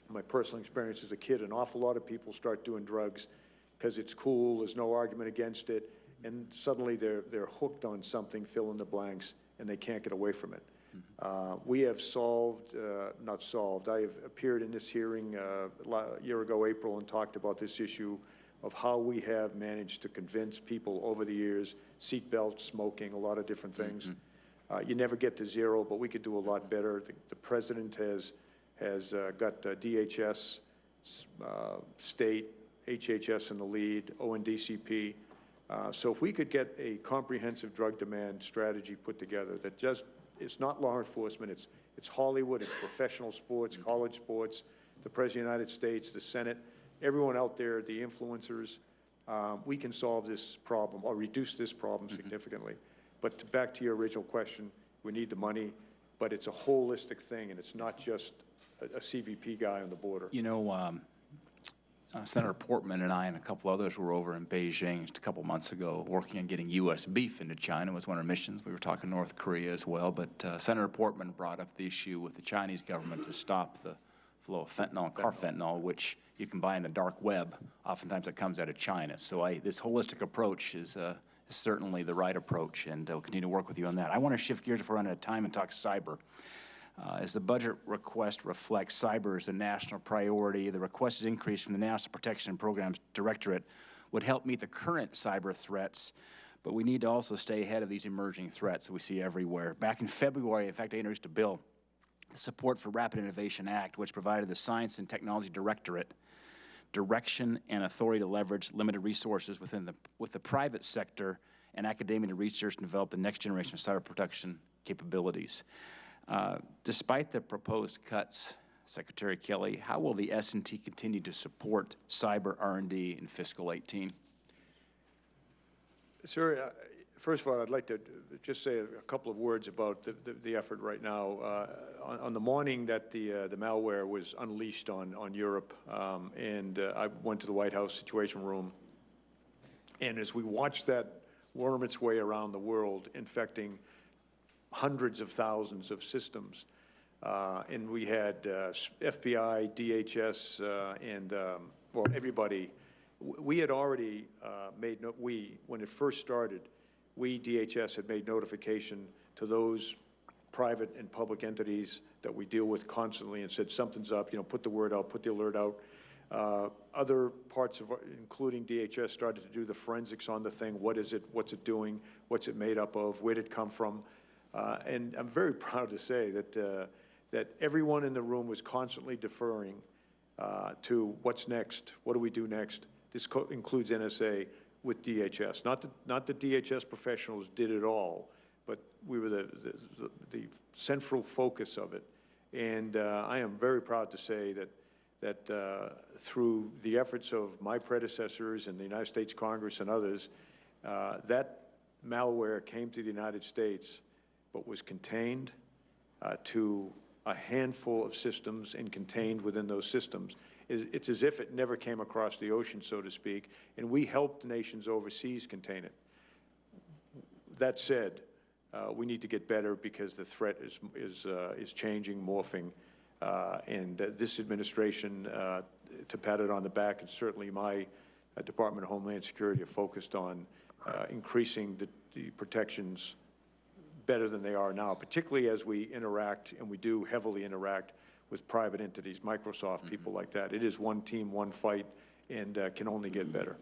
my personal experience as a kid, an awful lot of people start doing drugs because it's cool, there's no argument against it, and suddenly they're hooked on something, fill in the blanks, and they can't get away from it. We have not solved, I have appeared in this hearing a year ago, April, and talked about this issue of how we have managed to convince people over the years, seat belts, smoking, a lot of different things. You never get to zero, but we could do a lot better. The president has got DHS, state, HHS in the lead, ONDCP. So if we could get a comprehensive drug demand strategy put together that just, it's not law enforcement, it's Hollywood, it's professional sports, college sports, the President of the United States, the Senate, everyone out there, the influencers, we can solve this problem or reduce this problem significantly. But back to your original question, we need the money, but it's a holistic thing, and it's not just a CVP guy on the border. Senator Portman and I and a couple others were over in Beijing just a couple months ago working on getting U.S. beef into China. It was one of our missions. We were talking North Korea as well, but Senator Portman brought up the issue with the Chinese government to stop the flow of fentanyl, carfentanil, which you can buy in the dark web. Oftentimes it comes out of China. So this holistic approach is certainly the right approach, and we'll continue to work with you on that. I want to shift gears if we're running out of time and talk cyber. As the budget request reflects, cyber is a national priority. The requested increase from the National Protection Programs Directorate would help meet the current cyber threats, but we need to also stay ahead of these emerging threats that we see everywhere. Back in February, in fact, I introduced a bill, the Support for Rapid Innovation Act, which provided the Science and Technology Directorate direction and authority to leverage limited resources with the private sector and academia to research and develop the next generation of cyber protection capabilities. Despite the proposed cuts, Secretary Kelly, how will the S&T continue to support cyber R&D in fiscal 18? Sir, First of all, I'd like to just say a couple of words about the effort right now. On the morning that the malware was unleashed on Europe, I went to the White House Situation Room, and as we watched that worm its way around the world, infecting hundreds of thousands of systems, and we had FBI, DHS, well, everybody. We had already when it first started, we, DHS, had made notification to those private and public entities that we deal with constantly and said, something's up, put the word out, put the alert out. Other parts of, including DHS, started to do the forensics on the thing. What is it? What's it doing? What's it made up of? Where did it come from? And I'm very proud to say that everyone in the room was constantly deferring to what's next, what do we do next? This includes NSA with DHS. Not the DHS professionals did it all, but we were the central focus of it. And I am very proud to say that through the efforts of my predecessors in the United States Congress and others, that malware came to the United States, but was contained to a handful of systems and contained within those systems. It's as if it never came across the ocean, so to speak, and we helped nations overseas contain it. That said, we need to get better because the threat is changing, morphing, and this administration, to pat it on the back, and certainly my Department of Homeland Security are focused on increasing the protections better than they are now, particularly as we interact, and we do heavily interact with private entities, Microsoft, people like that. It is one team, one fight, and can only get better.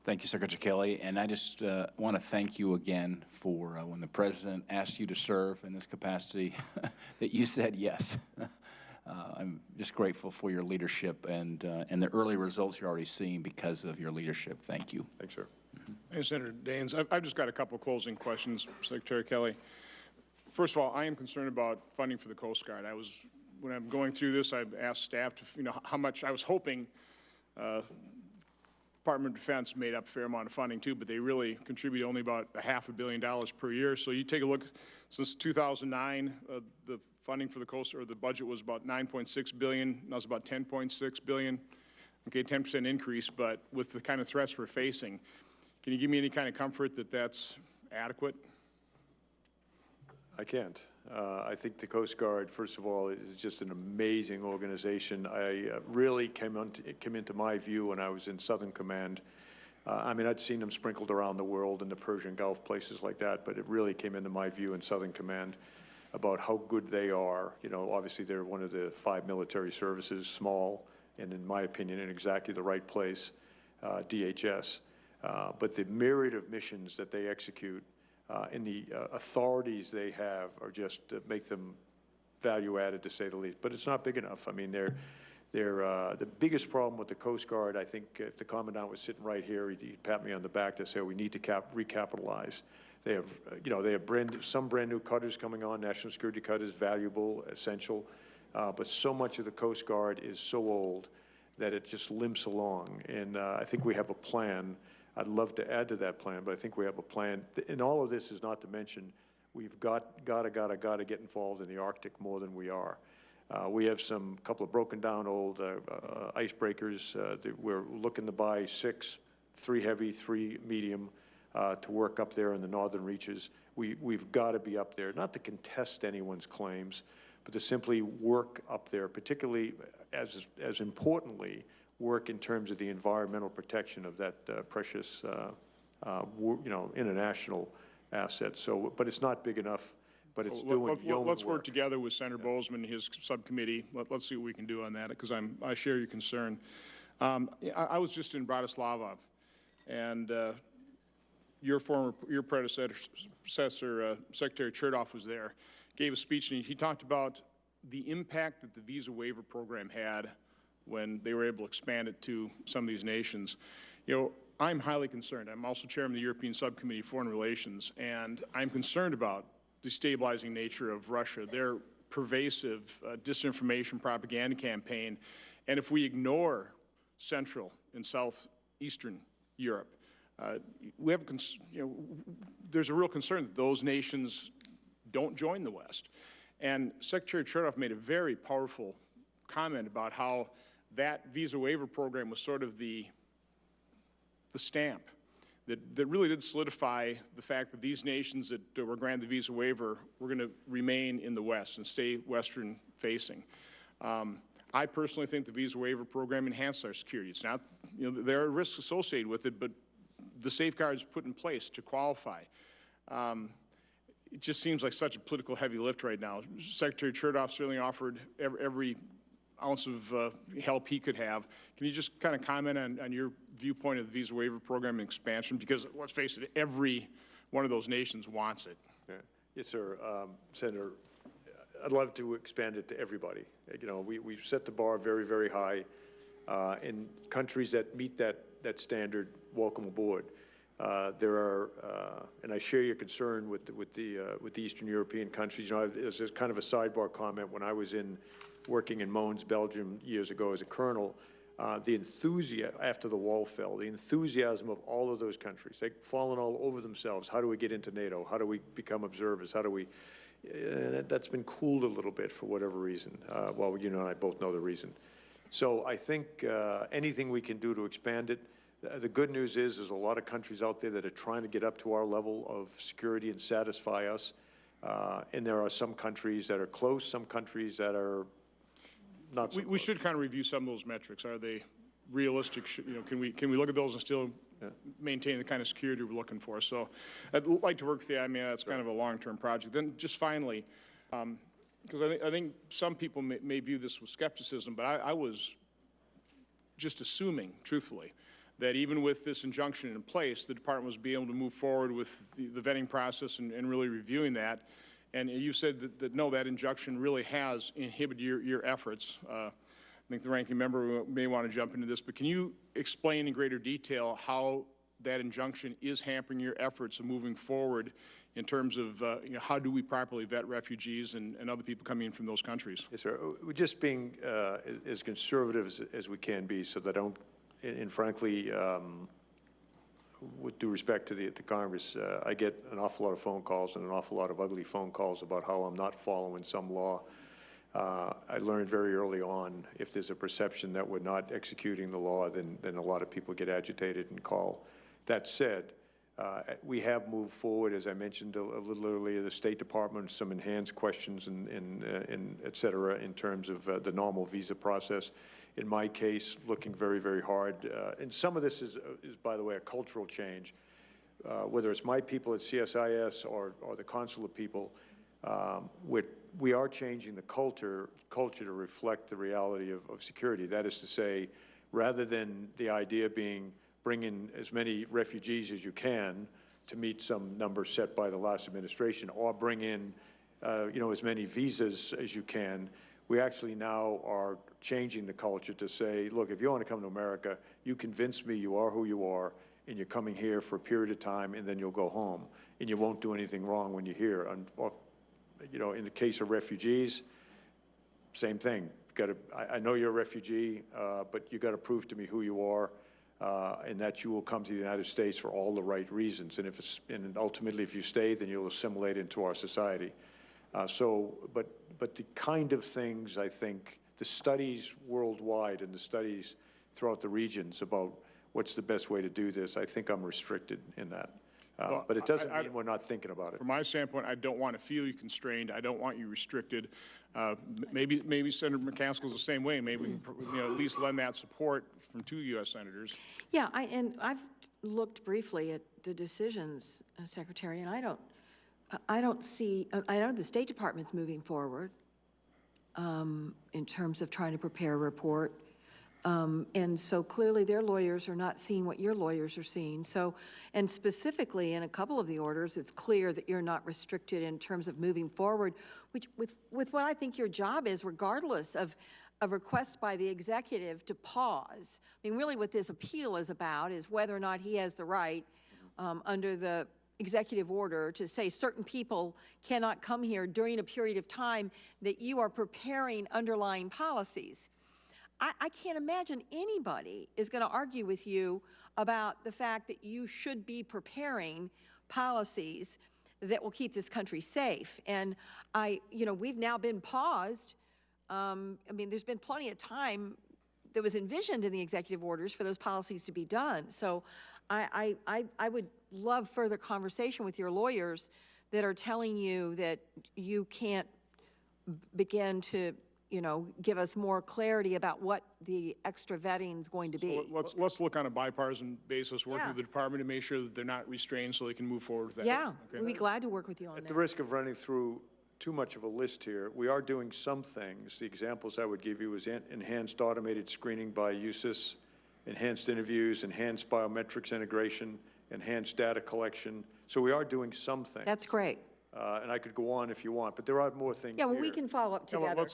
Thank you, Secretary Kelly. And I just want to thank you again for when the President asked you to serve in this capacity, that you said yes. I'm just grateful for your leadership and the early results you're already seeing because of your leadership. Thank you. Thanks, sir. Hey, Senator Daines, I've just got a couple of closing questions, Secretary Kelly. First of all, I am concerned about funding for the Coast Guard. When I'm going through this, I've asked staff to, how much. I was hoping Department of Defense made up a fair amount of funding too, but they really contribute only about $500 million per year. So you take a look, since 2009, the funding for the Coast, or the budget was about $9.6 billion. Now it's about $10.6 billion. Okay, 10% increase, but with the kind of threats we're facing, can you give me any kind of comfort that that's adequate? I can't. I think the Coast Guard, first of all, is just an amazing organization. I really came into my view when I was in Southern Command. I mean, I'd seen them sprinkled around the world in the Persian Gulf, places like that, but it really came into my view in Southern Command about how good they are. Obviously they're one of the 5 military services, small, and in my opinion, in exactly the right place, DHS. But the myriad of missions that they execute and the authorities they have are just make them value added, to say the least. But it's not big enough. I mean, they're the biggest problem with the Coast Guard. I think if the Commandant was sitting right here, he'd pat me on the back to say we need to recapitalize. They have, they have some brand new cutters coming on, national security cutters, valuable, essential, but so much of the Coast Guard is so old that it just limps along. And I think we have a plan. I'd love to add to that plan, but I think we have a plan. And all of this is not to mention we've got to get involved in the Arctic more than we are. We have couple of broken down old icebreakers. We're looking to buy 6, 3 heavy, 3 medium, to work up there in the northern reaches. We've got to be up there, not to contest anyone's claims, but to simply work up there, particularly as importantly, work in terms of the environmental protection of that precious, international asset. So, but it's not big enough. But it's let's work together with Senator Bozeman and his subcommittee. Let's see what we can do on that, because I share your concern. I was just in Bratislava, and your predecessor, Secretary Chertoff, was there, gave a speech, and he talked about the impact that the visa waiver program had when they were able to expand it to some of these nations. I'm highly concerned. I'm also chairman of the European Subcommittee on Foreign Relations, and I'm concerned about the destabilizing nature of Russia, their pervasive disinformation propaganda campaign. And if we ignore Central and Southeastern Europe, we have, there's a real concern that those nations don't join the West. And Secretary Chertoff made a very powerful comment about how that visa waiver program was sort of the stamp that really did solidify the fact that these nations that were granted the visa waiver were going to remain in the West and stay Western facing. I personally think the visa waiver program enhanced our security. It's not, there are risks associated with it, but the safeguards put in place to qualify. It just seems like such a political heavy lift right now. Secretary Chertoff certainly offered every ounce of help he could have. Can you just kind of comment on your viewpoint of the visa waiver program and expansion? Because let's face it, every one of those nations wants it. Yeah. Yes, sir. Senator, I'd love to expand it to everybody. We've set the bar very, very high. In countries that meet that standard, welcome aboard. There are, and I share your concern with the Eastern European countries. As a kind of a sidebar comment, when I was working in Mons, Belgium, years ago as a colonel, the enthusiasm after the wall fell, the enthusiasm of all of those countries, they've fallen all over themselves. How do we get into NATO? How do we become observers? How do we? That's been cooled a little bit for whatever reason. Well, you and I both know the reason. So I think anything we can do to expand it. The good news is there's a lot of countries out there that are trying to get up to our level of security and satisfy us. And there are some countries that are close, some countries that are not so close. We should kind of review some of those metrics. Are they realistic? Can we look at those and still maintain the kind of security we're looking for? So I'd like to work with you. I mean, that's kind of a long-term project. Then just finally, because I think some people may view this with skepticism, but I was just assuming, truthfully, that even with this injunction in place, the Department was being able to move forward with the vetting process and really reviewing that. And you said that no, that injunction really has inhibited your efforts. I think the ranking member may want to jump into this, but can you explain in greater detail how that injunction is hampering your efforts of moving forward in terms of how do we properly vet refugees and other people coming in from those countries? Yes, sir. We're just being as conservative as we can be so that don't, and frankly, with due respect to the Congress, I get an awful lot of phone calls and an awful lot of ugly phone calls about how I'm not following some law. I learned very early on, if there's a perception that we're not executing the law, then a lot of people get agitated and call. That said, we have moved forward, as I mentioned a little earlier, the State Department, some enhanced questions and et cetera, in terms of the normal visa process. In my case, looking very, very hard. And some of this is, by the way, a cultural change. Whether it's my people at CSIS or the consulate people, we are changing the culture to reflect the reality of security. That is to say, rather than the idea being bring in as many refugees as you can to meet some number set by the last administration, or bring in as many visas as you can, we actually now are changing the culture to say, look, if you want to come to America, you convince me you are who you are, and you're coming here for a period of time, and then you'll go home, and you won't do anything wrong when you're here. And, in the case of refugees, same thing. I know you're a refugee, but you got to prove to me who you are, and that you will come to the United States for all the right reasons. And ultimately, if you stay, then you'll assimilate into our society. But the kind of things, I think, the studies worldwide and the studies throughout the regions about what's the best way to do this, I think I'm restricted in that. But it doesn't mean we're not thinking about it. From my standpoint, I don't want to feel you constrained. I don't want you restricted. Maybe Senator McCaskill's the same way. Maybe we can at least lend that support from 2 U.S. senators. Yeah, and I've looked briefly at the decisions, Secretary, and I don't see, I know the State Department's moving forward in terms of trying to prepare a report. And so clearly their lawyers are not seeing what your lawyers are seeing. So, and specifically in a couple of the orders, it's clear that you're not restricted in terms of moving forward, which with what I think your job is, regardless of a request by the executive to pause. I mean, really what this appeal is about is whether or not he has the right under the executive order to say certain people cannot come here during a period of time that you are preparing underlying policies. I can't imagine anybody is going to argue with you about the fact that you should be preparing policies that will keep this country safe. And we've now been paused. I mean, there's been plenty of time that was envisioned in the executive orders for those policies to be done. So I would love further conversation with your lawyers that are telling you that you can't begin to, give us more clarity about what the extra vetting is going to be. So let's look on a bipartisan basis, working Yeah. with the department to make sure that they're not restrained so they can move forward with that. Yeah, Okay? we'd be glad to work with you on At that. the risk of running through too much of a list here, we are doing some things. The examples I would give you is enhanced automated screening by USIS, enhanced interviews, enhanced biometrics integration, enhanced data collection. So we are doing some things. That's great. And I could go on if you want, but there are more things Yeah, well, we here. can follow up Yeah, together.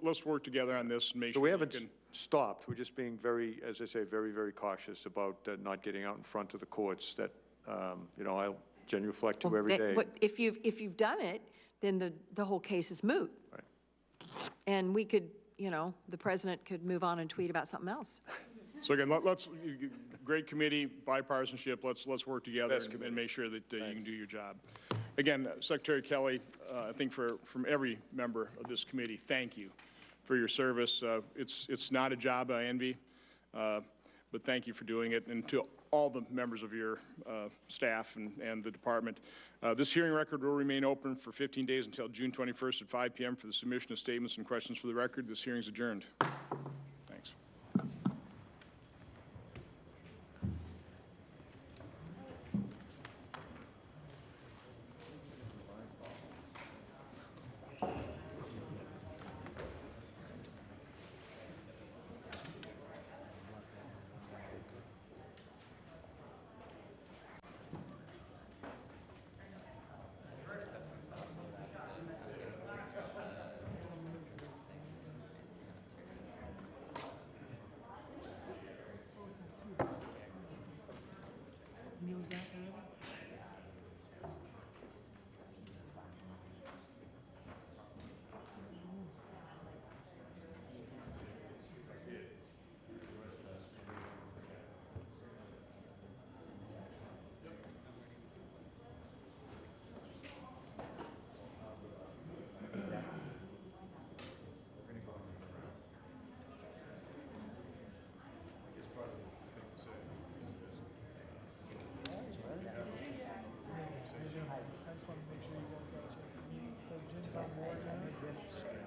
let's work together on this and make So sure we we haven't can. stopped. We're just being very, as I say, very, very cautious about not getting out in front of the courts that, I'll genuflect to every day. But if you've done it, then the whole case is moot. Right. And we could, the president could move on and tweet about something else. So again, great committee, bipartisanship, let's work together and make sure that you can do your job. Again, Secretary Kelly, I think from every member of this committee, thank you for your service. It's not a job I envy, but thank you for doing it. And to all the members of your staff and the department. This hearing record will remain open for 15 days until June 21st at 5 p.m. for the submission of statements and questions for the record. This hearing is adjourned. Thanks.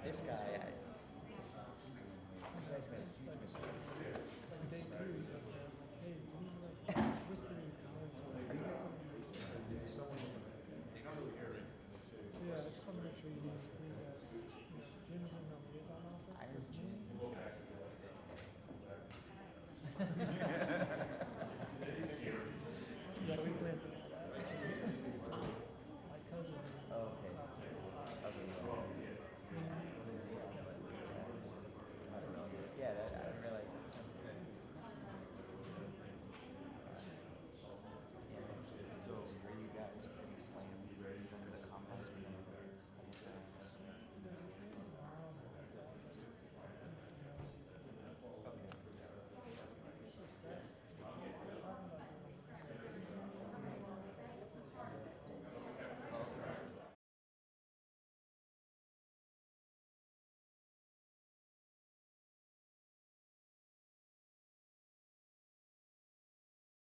This guy, you guys made a huge mistake. Day two, he's like, hey, whispering comments was someone. So yeah, I just want to make sure you guys.